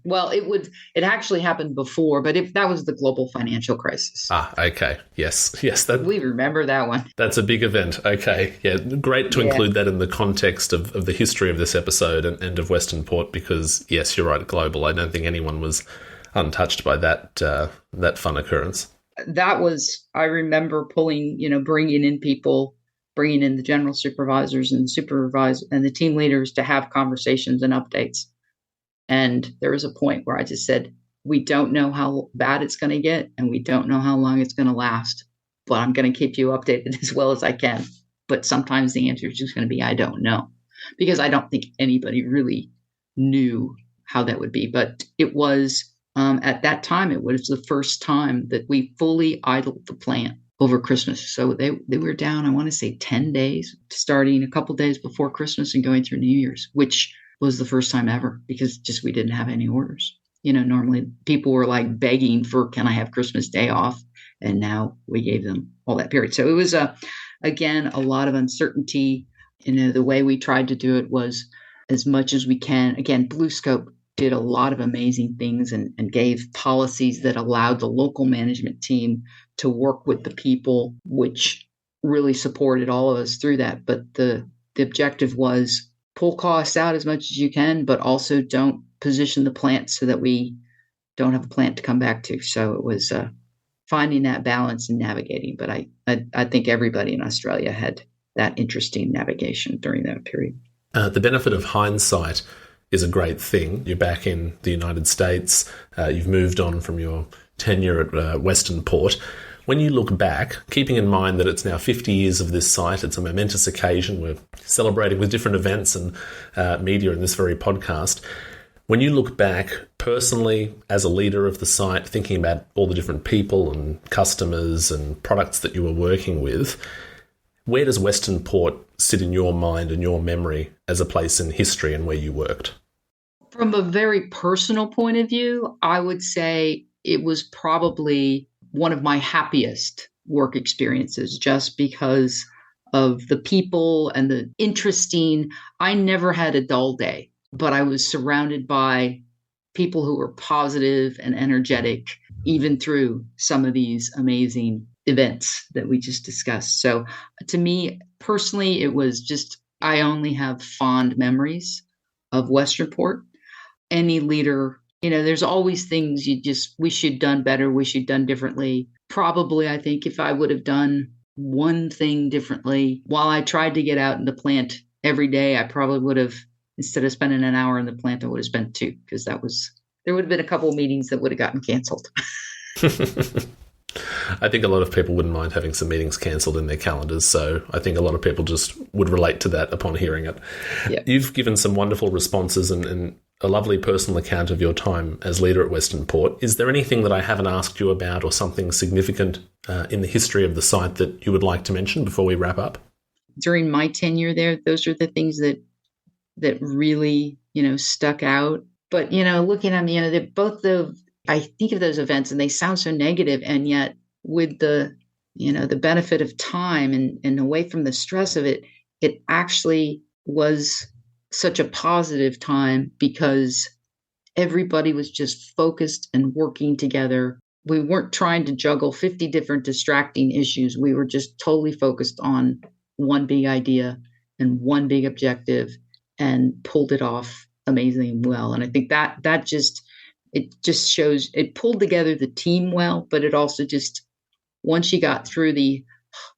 Well, it actually happened before, but that was the global financial crisis. Okay. Yes. We remember that one. That's a big event. Okay. Yeah. Great to include that in the context of the history of this episode and of Western Port, because yes, you're right, global. I don't think anyone was untouched by that fun occurrence. That was, I remember bringing in people, bringing in the general supervisors and the team leaders to have conversations and updates. And there was a point where I just said, we don't know how bad it's going to get, and we don't know how long it's going to last, but I'm going to keep you updated as well as I can. But sometimes the answer is just going to be, I don't know, because I don't think anybody really knew how that would be. But it was, at that time, it was the first time that we fully idled the plant over Christmas. So they were down, I want to say 10 days, starting a couple days before Christmas and going through New Year's, which was the first time ever, because just we didn't have any orders. Normally people were like begging for, can I have Christmas Day off? And now we gave them all that period. So it was, again, a lot of uncertainty. The way we tried to do it was as much as we can. Again, BlueScope did a lot of amazing things and gave policies that allowed the local management team to work with the people, which really supported all of us through that. But the objective was pull costs out as much as you can, but also don't position the plant so that we don't have a plant to come back to. So it was finding that balance and navigating. But I think everybody in Australia had that interesting navigation during that period. The benefit of hindsight is a great thing. You're back in the United States. You've moved on from your tenure at Western Port. When you look back, keeping in mind that it's now 50 years of this site, it's a momentous occasion. We're celebrating with different events and media in this very podcast. When you look back personally as a leader of the site, thinking about all the different people and customers and products that you were working with, Where does Western Port sit in your mind and your memory as a place in history and where you worked? From a very personal point of view, I would say it was probably one of my happiest work experiences, just because of the people and the interesting. I never had a dull day, but I was surrounded by people who were positive and energetic, even through some of these amazing events that we just discussed. So to me personally, it was just, I only have fond memories of Western Port. Any leader, there's always things we should done better, we should done differently. Probably, I think if I would have done one thing differently, while I tried to get out in the plant every day, I probably would have, instead of spending an hour in the plant, I would have spent 2, because there would have been a couple of meetings that would have gotten canceled. I think a lot of people wouldn't mind having some meetings cancelled in their calendars, so I think a lot of people just would relate to that upon hearing it. Yeah. You've given some wonderful responses and a lovely personal account of your time as leader at Western Port. Is there anything that I haven't asked you about, or something significant in the history of the site that you would like to mention before we wrap up? During my tenure there, those are the things that really, stuck out. But, looking at them, I think of those events and they sound so negative, and yet with the benefit of time and away from the stress of it, it actually was such a positive time, because everybody was just focused and working together. We weren't trying to juggle 50 different distracting issues. We were just totally focused on one big idea and one big objective, and pulled it off amazingly well. And I think that just shows it pulled together the team well, but it also just, once you got through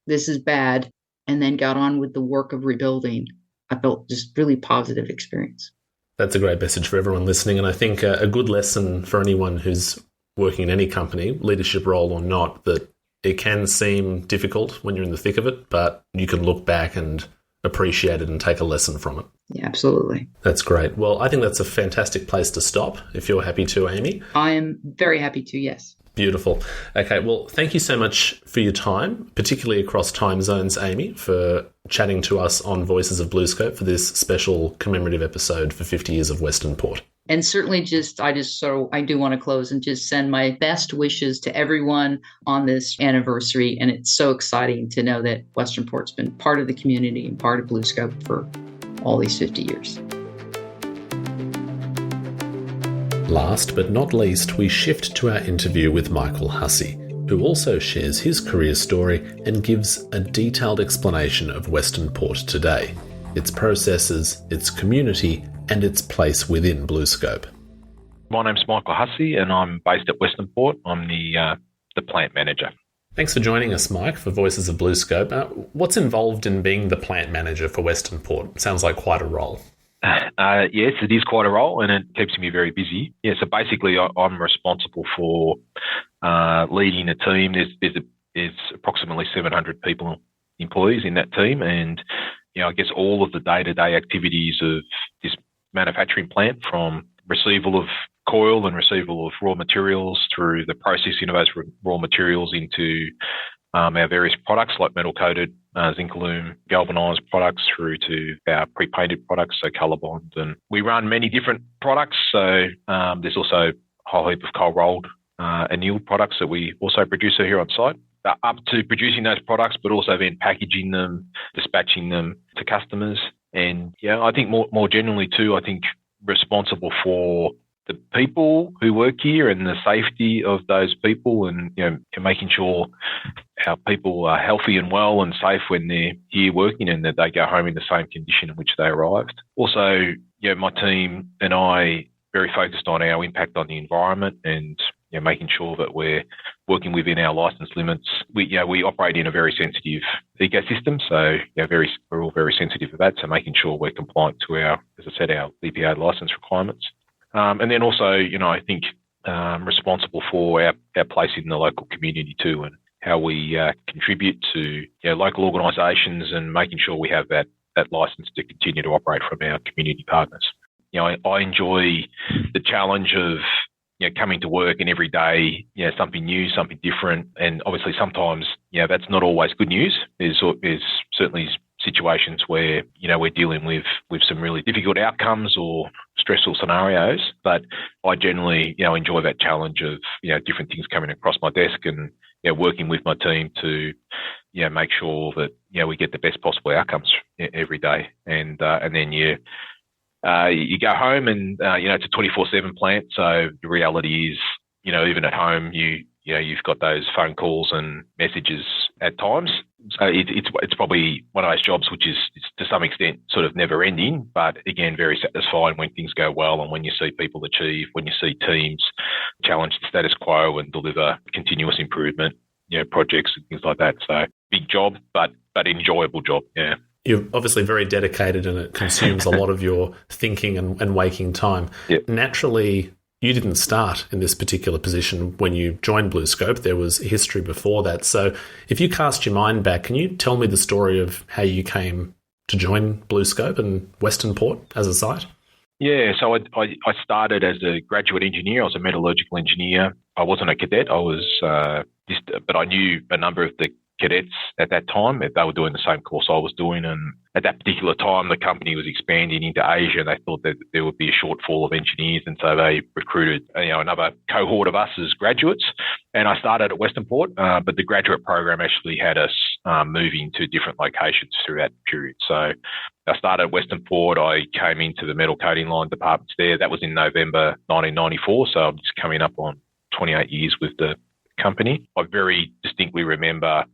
this is bad, and then got on with the work of rebuilding, I felt just really positive experience. That's a great message for everyone listening. And I think a good lesson for anyone who's working in any company, leadership role or not, that it can seem difficult when you're in the thick of it, but you can look back and appreciate it and take a lesson from it. Yeah, absolutely. That's great. Well, I think that's a fantastic place to stop, if you're happy to, Aimee. I am very happy to, yes. Beautiful. Okay, well, thank you so much for your time, particularly across time zones, Aimee, for chatting to us on Voices of BlueScope for this special commemorative episode for 50 years of Western Port. And certainly I do want to close and just send my best wishes to everyone on this anniversary. And it's so exciting to know that Western Port's been part of the community and part of BlueScope for all these 50 years. Last but not least, we shift to our interview with Michael Hussey, who also shares his career story and gives a detailed explanation of Western Port today, its processes, its community, and its place within BlueScope. My name's Michael Hussey, and I'm based at Western Port. I'm the plant manager. Thanks for joining us, Mike, for Voices of BlueScope. What's involved in being the plant manager for Western Port? Sounds like quite a role. Yes, it is quite a role, and it keeps me very busy. Yeah, so basically I'm responsible for leading a team. There's approximately 700 employees in that team, and I guess all of the day-to-day activities of this manufacturing plant, from receival of coil and receival of raw materials through the processing of those raw materials into our various products like metal-coated zinc-aluminum galvanised products, through to our pre-painted products, so ColourBond. And we run many different products, so there's also a whole heap of cold-rolled annealed products that we also produce here on site, up to producing those products, but also then packaging them, dispatching them to customers. And I think more generally too, I think responsible for the people who work here and the safety of those people, and making sure our people are healthy and well and safe when they're here working, and that they go home in the same condition in which they arrived. Also, my team and I very focused on our impact on the environment, and making sure that we're working within our licence limits. We operate in a very sensitive ecosystem, so we're all very sensitive to that. So making sure we're compliant to our EPA licence requirements. And then also, I think responsible for our place in the local community too, and how we contribute to local organisations, and making sure we have that licence to continue to operate from our community partners. I enjoy the challenge of coming to work and every day, something new, something different. And obviously sometimes, that's not always good news. There's certainly situations where, we're dealing with some really difficult outcomes or stressful scenarios. But I generally, enjoy that challenge of, different things coming across my desk and, working with my team to, make sure that, we get the best possible outcomes every day. And then you go home and, it's a 24/7 plant. So the reality is, even at home, you've got those phone calls and messages at times. So it's probably one of those jobs which is to some extent sort of never ending, but again, very satisfying when things go well and when you see people achieve, when you see teams challenge the status quo and deliver continuous improvement, projects and things like that. So big job, but enjoyable job. Yeah. You're obviously very dedicated and it consumes a lot of your thinking and waking time. Yep. Naturally, you didn't start in this particular position when you joined BlueScope. There was a history before that. So if you cast your mind back, can you tell me the story of how you came to join BlueScope and Western Port as a site? Yeah, so I started as a graduate engineer. I was a metallurgical engineer. I wasn't a cadet. I was but I knew a number of the cadets at that time. They were doing the same course I was doing, and at that particular time, the company was expanding into Asia, and they thought that there would be a shortfall of engineers, and so they recruited, another cohort of us as graduates. And I started at Western Port, but the graduate program actually had us moving to different locations through that period. So I started at Western Port. I came into the metal coating line departments there. That was in November 1994, so I'm just coming up on 28 years with the company. I very distinctly remember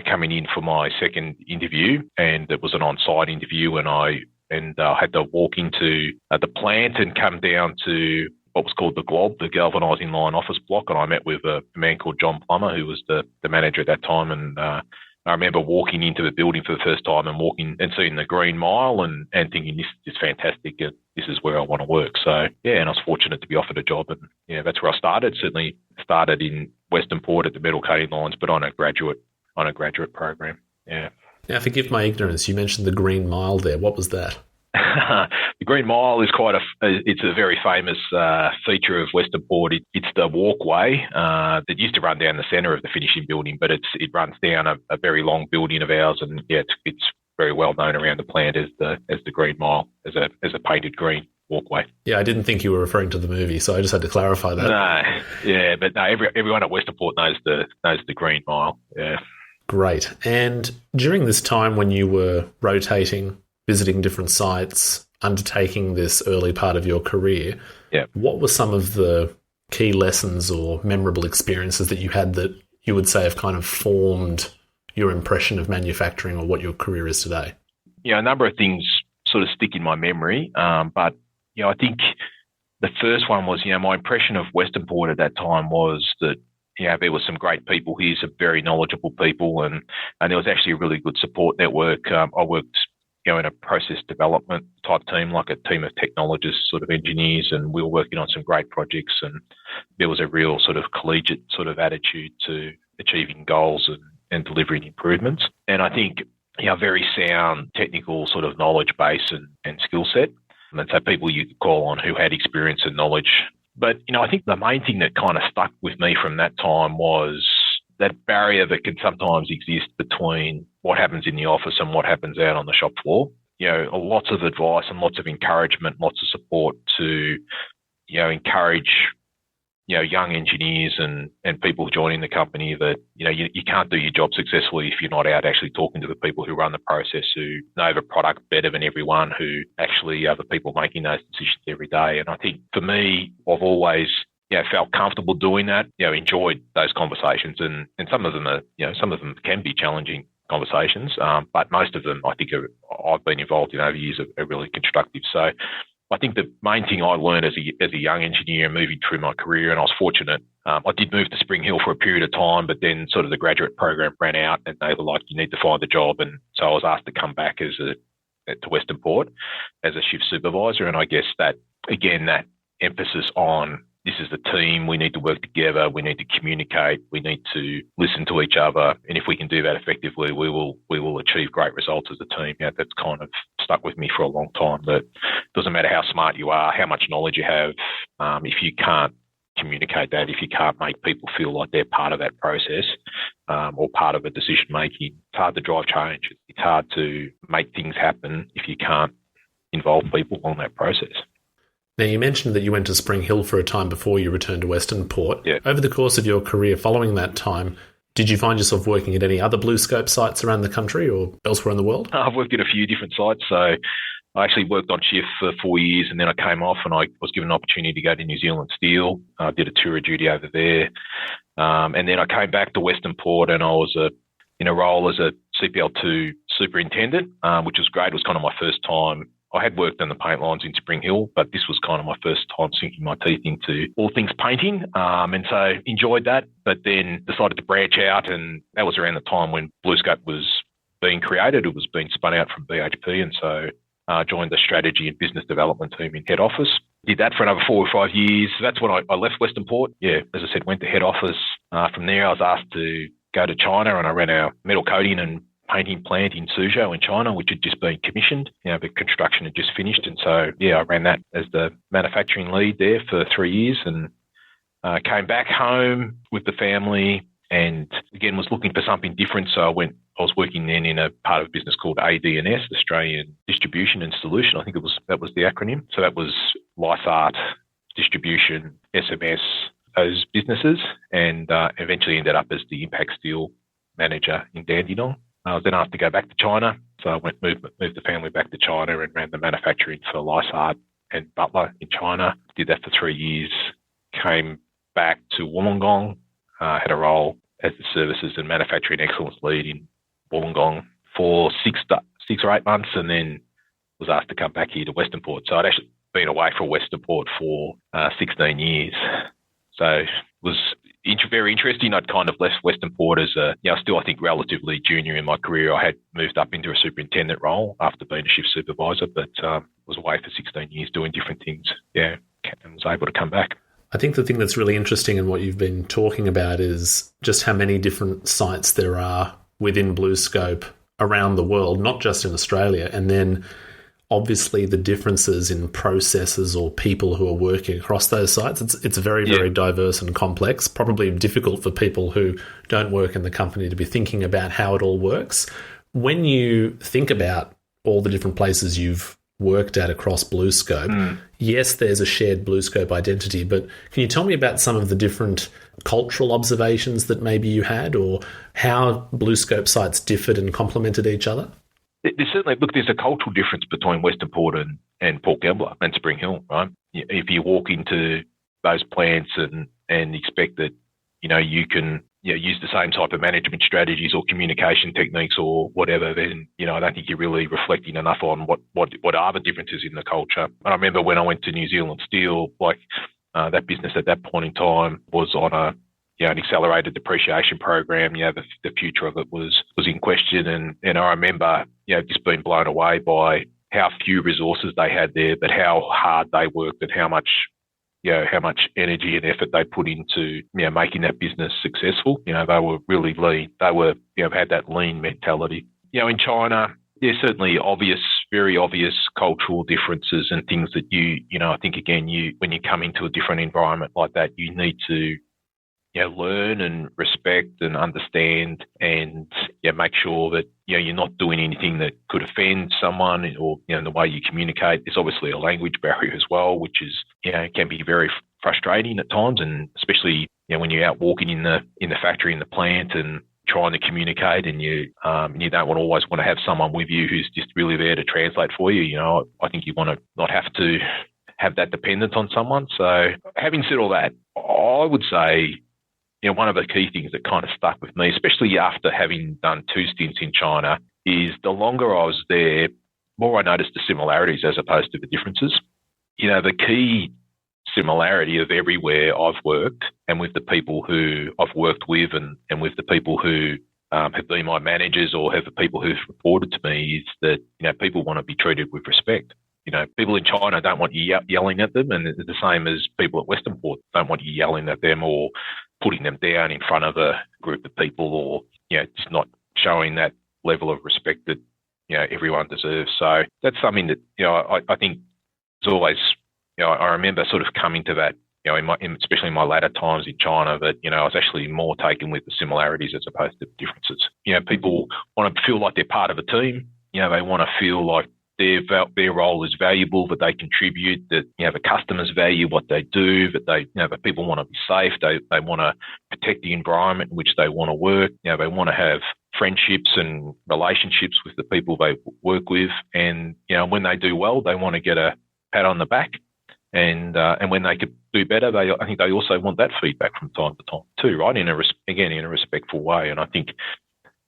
coming in for my second interview, and it was an on-site interview, and I had to walk into the plant and come down to what was called the GLOB, the galvanising line office block, and I met with a man called John Plummer, who was the manager at that time, and I remember walking into the building for the first time and walking and seeing the Green Mile and thinking, this is fantastic, and this is where I want to work. So, yeah, and I was fortunate to be offered a job, and that's where I started. Certainly started in Western Port at the metal coating lines, but on a graduate program. Yeah. Now, forgive my ignorance. You mentioned the Green Mile there. What was that? The Green Mile is it's a very famous feature of Western Port. It's the walkway that used to run down the centre of the finishing building, but it runs down a very long building of ours, and yeah, it's very well known around the plant as the Green Mile, as a painted green walkway. Yeah, I didn't think you were referring to the movie, so I just had to clarify that. No, yeah, but no, everyone at Western Port knows the Green Mile. Yeah. Great. And during this time when you were rotating, visiting different sites, undertaking this early part of your career, yeah, what were some of the key lessons or memorable experiences that you had that you would say have kind of formed your impression of manufacturing or what your career is today? Yeah, a number of things sort of stick in my memory, but I think the first one was, my impression of Western Port at that time was that, there were some great people here, some very knowledgeable people, and there was actually a really good support network. I worked, in a process development type team, like a team of technologists, sort of engineers, and we were working on some great projects, and there was a real sort of collegiate sort of attitude to achieving goals and delivering improvements. And I think, very sound technical sort of knowledge base and skill set. And so people you could call on who had experience and knowledge. But, I think the main thing that kind of stuck with me from that time was that barrier that can sometimes exist between what happens in the office and what happens out on the shop floor. Lots of advice and lots of encouragement, lots of support to, encourage, young engineers and people joining the company that, you can't do your job successfully if you're not out actually talking to the people who run the process, who know the product better than everyone, who actually are the people making those decisions every day. And I think for me, I've always, felt comfortable doing that, enjoyed those conversations, and some of them are, some of them can be challenging conversations, but most of them I think I've been involved in over years are really constructive. So I think the main thing I learned as a young engineer moving through my career, and I was fortunate, I did move to Spring Hill for a period of time, but then sort of the graduate program ran out and they were like, you need to find a job. And so I was asked to come back to Western Port as a shift supervisor. And I guess that, again, that emphasis on this is the team, we need to work together, we need to communicate, we need to listen to each other. And if we can do that effectively, we will achieve great results as a team. That's kind of stuck with me for a long time, that it doesn't matter how smart you are, how much knowledge you have, if you can't communicate that, if you can't make people feel like they're part of that process or part of a decision making, it's hard to drive change. It's hard to make things happen if you can't involve people on that process. Now, you mentioned that you went to Spring Hill for a time before you returned to Western Port. Yeah. Over the course of your career following that time, did you find yourself working at any other BlueScope sites around the country or elsewhere in the world? I've worked at a few different sites. So I actually worked on shift for 4 years, and then I came off and I was given an opportunity to go to New Zealand Steel. I did a tour of duty over there. And then I came back to Western Port, and I was in a role as a CPL2 superintendent, which was great. It was kind of my first time. I had worked on the paint lines in Spring Hill, but this was kind of my first time sinking my teeth into all things painting. And so enjoyed that, but then decided to branch out. And that was around the time when BlueScope was being created. It was being spun out from BHP. And so joined the strategy and business development team in head office. Did that for another 4 or 5 years. So that's when I left Western Port. Yeah, as I said, went to head office. From there, I was asked to go to China, and I ran our metal coating and painting plant in Suzhou in China, which had just been commissioned. The construction had just finished. And so, I ran that as the manufacturing lead there for 3 years, and came back home with the family and again was looking for something different. So I was working then in a part of a business called AD&S, Australian Distribution and Solution. I think that was the acronym. So that was Lysart, Distribution, SMS, those businesses, and eventually ended up as the Impact Steel manager in Dandenong. I was then asked to go back to China. So I moved the family back to China and ran the manufacturing for Lysart and Butler in China. Did that for 3 years. Came back to Wollongong, had a role as the Services and Manufacturing Excellence Lead in Wollongong for 6 or 8 months, and then was asked to come back here to Western Port. So I'd actually been away from Western Port for 16 years. So it was very interesting. I'd kind of left Western Port as still I think relatively junior in my career. I had moved up into a superintendent role after being a shift supervisor, but was away for 16 years doing different things. Yeah, and was able to come back. I think the thing that's really interesting in what you've been talking about is just how many different sites there are within BlueScope around the world, not just in Australia, and then obviously the differences in processes or people who are working across those sites. It's very, very diverse and complex, probably difficult for people who don't work in the company to be thinking about how it all works. When you think about all the different places you've worked at across BlueScope, yes, there's a shared BlueScope identity, but can you tell me about some of the different cultural observations that maybe you had, or how BlueScope sites differed and complemented each other? There's a cultural difference between Western Port and Port Kembla and Spring Hill, right? If you walk into those plants and expect that, you can use the same type of management strategies or communication techniques or whatever, then, I don't think you're really reflecting enough on what are the differences in the culture. And I remember when I went to New Zealand Steel, that business at that point in time was on an accelerated depreciation program. The future of it was in question. And I remember, just being blown away by how few resources they had there, but how hard they worked and how much energy and effort they put into, making that business successful. They were really lean. They were, had that lean mentality. In China, there's certainly very obvious cultural differences and things that I think again, when you come into a different environment like that, you need to, learn and respect and understand and make sure that you're not doing anything that could offend someone, or the way you communicate. There's obviously a language barrier as well, which is can be very frustrating at times, and especially when you're out walking in the factory, in the plant, and trying to communicate, and you don't always want to have someone with you who's just really there to translate for you. I think you want to not have to have that dependence on someone. So having said all that, I would say, one of the key things that kind of stuck with me, especially after having done 2 stints in China, is the longer I was there, more I noticed the similarities as opposed to the differences. The key similarity of everywhere I've worked, and with the people who I've worked with, and with the people who have been my managers or have the people who've reported to me, is that, people want to be treated with respect. People in China don't want you yelling at them, and it's the same as people at Western Port don't want you yelling at them or putting them down in front of a group of people, or, just not showing that level of respect that, everyone deserves. So that's something that, I think is always, I remember sort of coming to especially in my latter times in China, that, I was actually more taken with the similarities as opposed to the differences. People want to feel like they're part of a team. They want to feel like their role is valuable, that they contribute, that, the customers value what they do, that that people want to be safe. They want to protect the environment in which they want to work. They want to have friendships and relationships with the people they work with. And, when they do well, they want to get a pat on the back. And when they could do better, I think they also want that feedback from time to time too, right? In a respectful way. And I think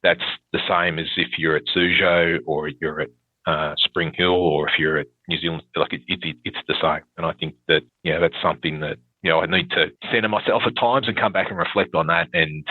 that's the same as if you're at Suzhou or you're at Spring Hill, or if you're at New Zealand, like it's the same. And I think that, that's something that, I need to center myself at times and come back and reflect on that. And,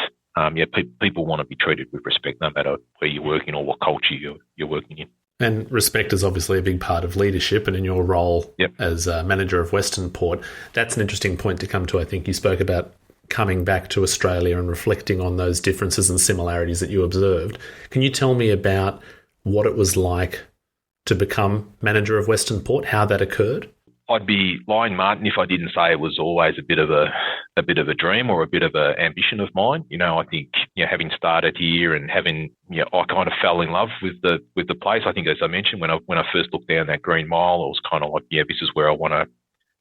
people want to be treated with respect no matter where you're working or what culture you're working in. And respect is obviously a big part of leadership, and in your role as manager of Western Port, that's an interesting point to come to. I think you spoke about coming back to Australia and reflecting on those differences and similarities that you observed. Can you tell me about what it was like to become manager of Western Port, how that occurred? I'd be lying, Martin, if I didn't say it was always a bit of a dream or a bit of an ambition of mine. I think, having started here and having, I kind of fell in love with the place. I think, as I mentioned, when I first looked down that Green Mile, I was kind of like, this is where I want to,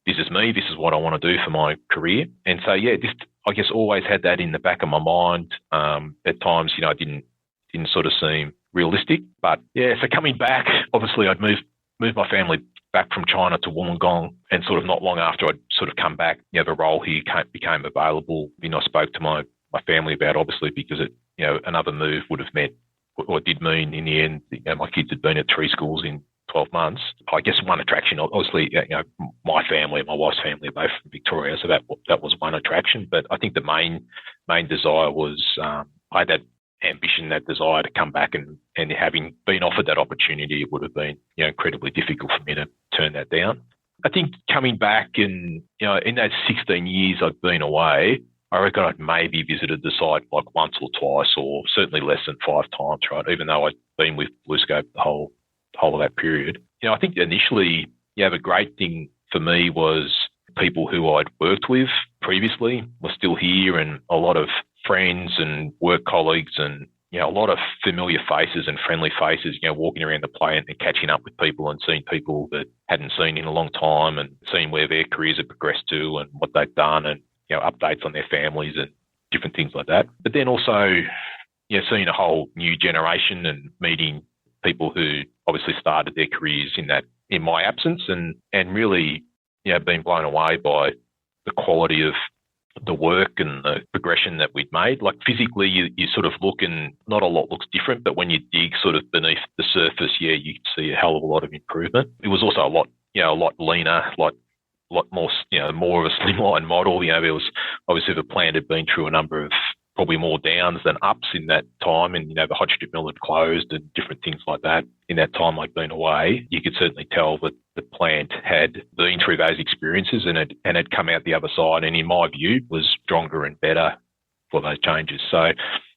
this is me, this is what I want to do for my career. And so, just, I guess, always had that in the back of my mind. At times, it didn't sort of seem realistic. But so coming back, obviously I'd moved my family back from China to Wollongong, and sort of not long after I'd sort of come back, the role here became available. I spoke to my family about, obviously, because it, another move would have meant, or did mean in the end, my kids had been at 3 schools in 12 months. I guess one attraction, obviously, my family and my wife's family are both from Victoria, so that was one attraction. But I think the main desire was, I had that ambition, that desire to come back, and having been offered that opportunity, it would have been, incredibly difficult for me to turn that down. I think coming back and, in those 16 years I've been away, I reckon I'd maybe visited the site like once or twice, or certainly less than 5 times, right? Even though I'd been with BlueScope the whole of that period. I think initially, the great thing for me was people who I'd worked with previously were still here, and a lot of friends and work colleagues, and a lot of familiar faces and friendly faces, walking around the plant and catching up with people and seeing people that hadn't seen in a long time, and seeing where their careers have progressed to and what they've done, and updates on their families and different things like that. But then also, seeing a whole new generation and meeting people who obviously started their careers in my absence, and really, being blown away by the quality of the work and the progression that we'd made. Like physically, you sort of look and not a lot looks different, but when you dig sort of beneath the surface, you can see a hell of a lot of improvement. It was also a lot leaner, lot more, more of a slimline model. There was obviously the plant had been through a number of probably more downs than ups in that time, and the hot strip mill had closed and different things like that. In that time I'd been away, you could certainly tell that the plant had been through those experiences and had come out the other side, and in my view was stronger and better for those changes. So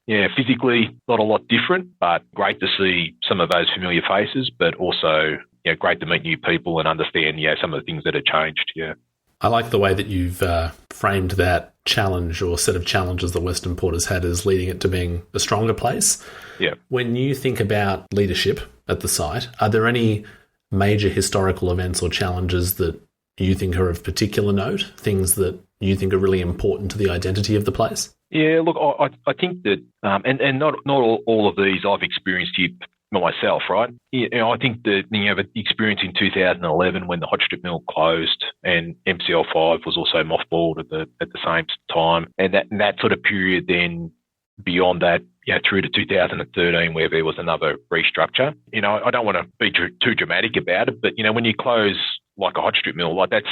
physically not a lot different, but great to see some of those familiar faces, but also great to meet new people and understand some of the things that have changed. I like the way that you've framed that challenge or set of challenges that Western Port has had as leading it to being a stronger place. Yeah. When you think about leadership at the site, are there any major historical events or challenges that you think are of particular note, things that you think are really important to the identity of the place? Yeah, look, I think that, and not all of these I've experienced here myself, right? I think that the experience in 2011 when the hot strip mill closed and MCL5 was also mothballed at the same time, and that sort of period then beyond that, through to 2013 where there was another restructure. I don't want to be too dramatic about it, but when you close like a hot strip mill, like that's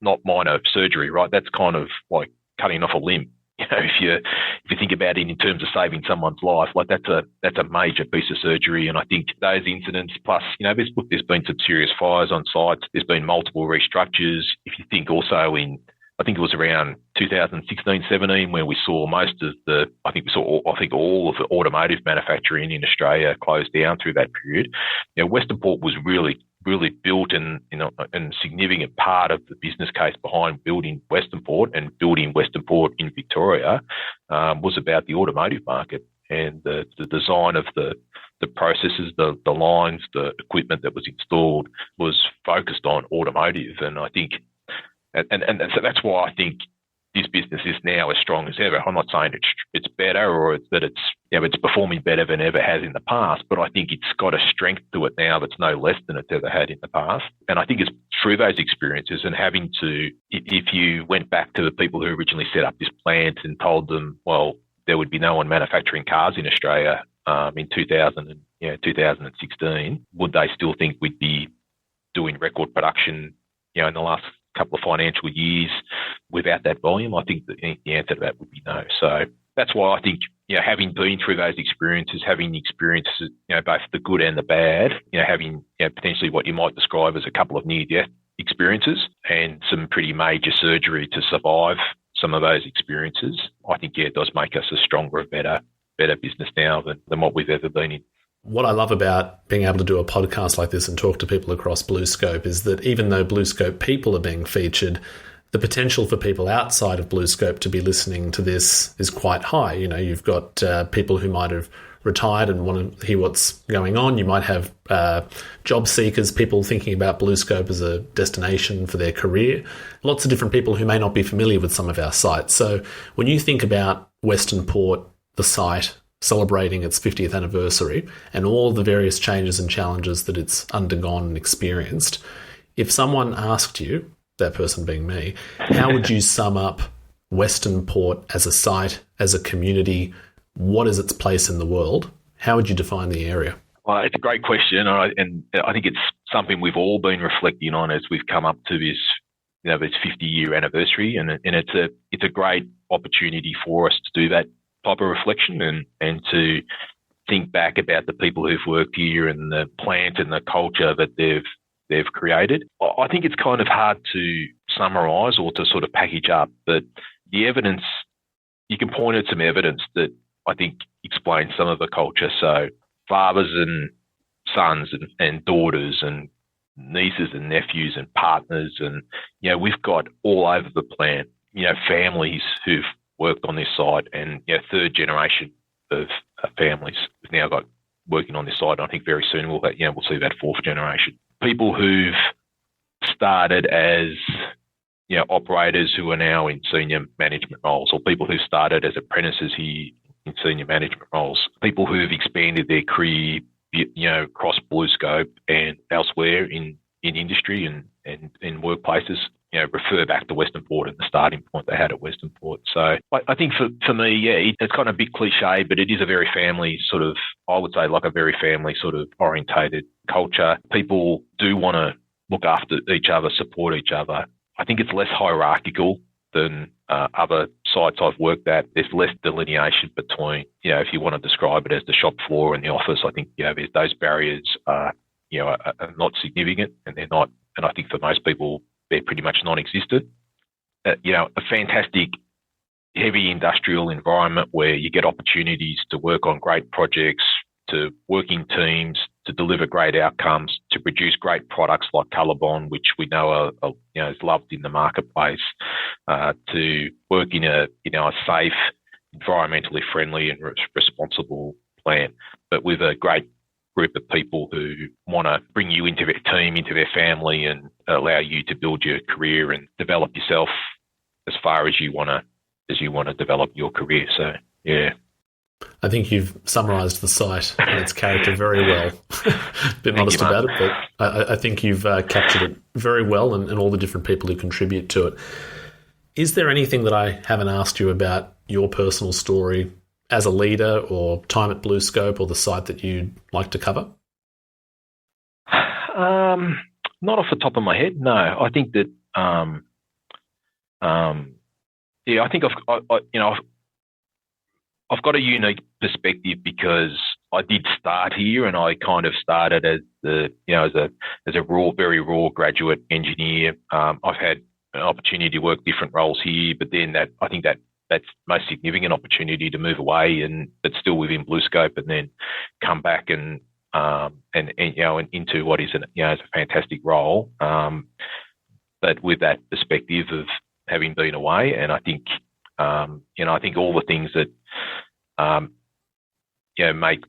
not minor surgery, right? That's kind of like cutting off a limb. If you think about it in terms of saving someone's life, like that's a major piece of surgery. And I think those incidents, plus there's been some serious fires on sites. There's been multiple restructures. If you think also I think it was around 2016-17 where we saw most of all of the automotive manufacturing in Australia closed down through that period. Western Port was really really built and significant part of the business case behind building Western Port and building Western Port in Victoria was about the automotive market and the design of the processes, the lines, the equipment that was installed was focused on automotive. And I think, and so that's why I think this business is now as strong as ever. I'm not saying it's better or that it's performing better than ever has in the past, but I think it's got a strength to it now that's no less than it's ever had in the past. And I think it's through those experiences and having to, if you went back to the people who originally set up this plant and told them, well, there would be no one manufacturing cars in Australia in 2016, would they still think we'd be doing record production, in the last couple of financial years without that volume? I think the answer to that would be no. So that's why I think, having been through those experiences, having experiences, both the good and the bad, having potentially what you might describe as a couple of near-death experiences and some pretty major surgery to survive some of those experiences, I think, it does make us a stronger, better business now than what we've ever been in. What I love about being able to do a podcast like this and talk to people across BlueScope is that even though BlueScope people are being featured, the potential for people outside of BlueScope to be listening to this is quite high. You've got people who might have retired and want to hear what's going on. You might have job seekers, people thinking about BlueScope as a destination for their career. Lots of different people who may not be familiar with some of our sites. So when you think about Western Port, the site, celebrating its 50th anniversary and all the various changes and challenges that it's undergone and experienced, if someone asked you, that person being me, how would you sum up Western Port as a site, as a community? What is its place in the world? How would you define the area? Well, it's a great question, and I think it's something we've all been reflecting on as we've come up to this, this 50-year anniversary, and it's a great opportunity for us to do that type of reflection and to think back about the people who've worked here and the plant and the culture that they've created. I think it's kind of hard to summarise or to sort of package up, but the evidence, you can point at some evidence that I think explains some of the culture. So fathers and sons and daughters and nieces and nephews and partners, and we've got all over the plant, families who've worked on this site, and third generation of families we've now got working on this site. And I think very soon we'll see that fourth generation. People who've started as operators who are now in senior management roles, or people who started as apprentices here in senior management roles. People who've expanded their career, across BlueScope and elsewhere in industry and in workplaces. Refer back to Western Port and the starting point they had at Western Port. So I think for me, it's kind of a bit cliche, but it is a very family sort of, I would say, like a very family sort of orientated culture. People do want to look after each other, support each other. I think it's less hierarchical than other sites I've worked at. There's less delineation between, if you want to describe it as the shop floor and the office, I think, those barriers are not significant, and they're not, and I think for most people, they're pretty much non-existent. A fantastic heavy industrial environment where you get opportunities to work on great projects, to work in teams, to deliver great outcomes, to produce great products like Colorbond, which we know is loved in the marketplace, to work in a safe, environmentally friendly and responsible plant, but with a great group of people who want to bring you into their team, into their family, and allow you to build your career and develop yourself as far as you want to develop your career. So, yeah. I think you've summarised the site and its character very well. Bit modest about it, but I think you've captured it very well, and all the different people who contribute to it. Is there anything that I haven't asked you about your personal story as a leader, or time at BlueScope, or the site that you'd like to cover? Not off the top of my head, no. I think that, I think I've got a unique perspective because I did start here, and I kind of started as as a very raw graduate engineer. I've had an opportunity to work different roles here, but then I think that's most significant opportunity to move away but still within BlueScope, and then come back and and into what is is a fantastic role. But with that perspective of having been away, and I think I think all the things that make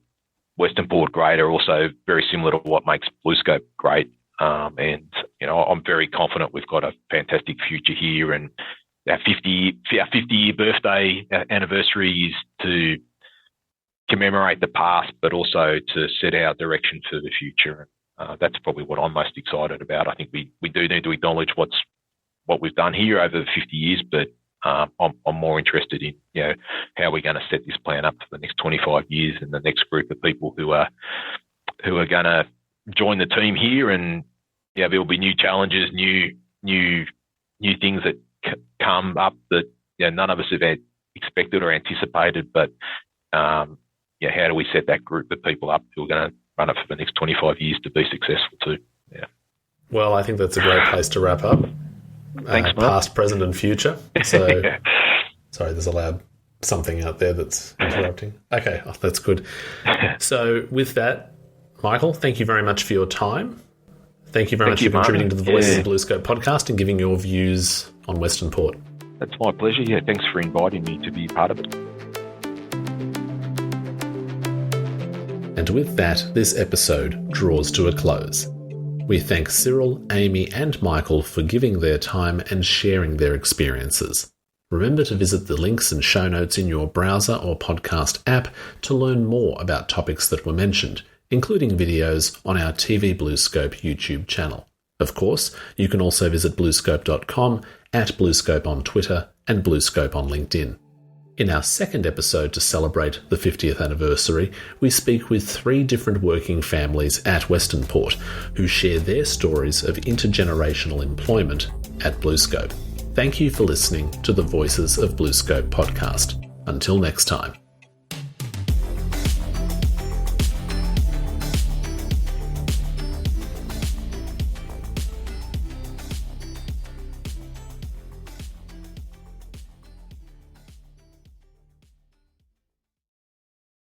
Western Port great are also very similar to what makes BlueScope great. And I'm very confident we've got a fantastic future here, and our 50-year birthday anniversary is to commemorate the past, but also to set our direction for the future. That's probably what I'm most excited about. I think we do need to acknowledge what we've done here over the 50 years, but I'm more interested in how we're going to set this plan up for the next 25 years and the next group of people who are going to join the team here. And there'll be new challenges, new things that come up that none of us have expected or anticipated. But how do we set that group of people up who are going to run it for the next 25 years to be successful too? Yeah. Well, I think that's a great place to wrap up. Thanks, Mark. Past, present, and future. So, sorry, there's a loud something out there that's interrupting. Okay, that's good. So, with that, Michael, thank you very much for your time. Thank you very much for contributing to the Voices of BlueScope podcast and giving your views on Western Port. That's my pleasure. Yeah, thanks for inviting me to be part of it. And with that, this episode draws to a close. We thank Cyril, Aimee, and Michael for giving their time and sharing their experiences. Remember to visit the links and show notes in your browser or podcast app to learn more about topics that were mentioned, including videos on our TV BlueScope YouTube channel. Of course, you can also visit bluescope.com, @BlueScope on Twitter, and BlueScope on LinkedIn. In our second episode to celebrate the 50th anniversary, we speak with 3 different working families at Western Port who share their stories of intergenerational employment at BlueScope. Thank you for listening to the Voices of BlueScope podcast. Until next time.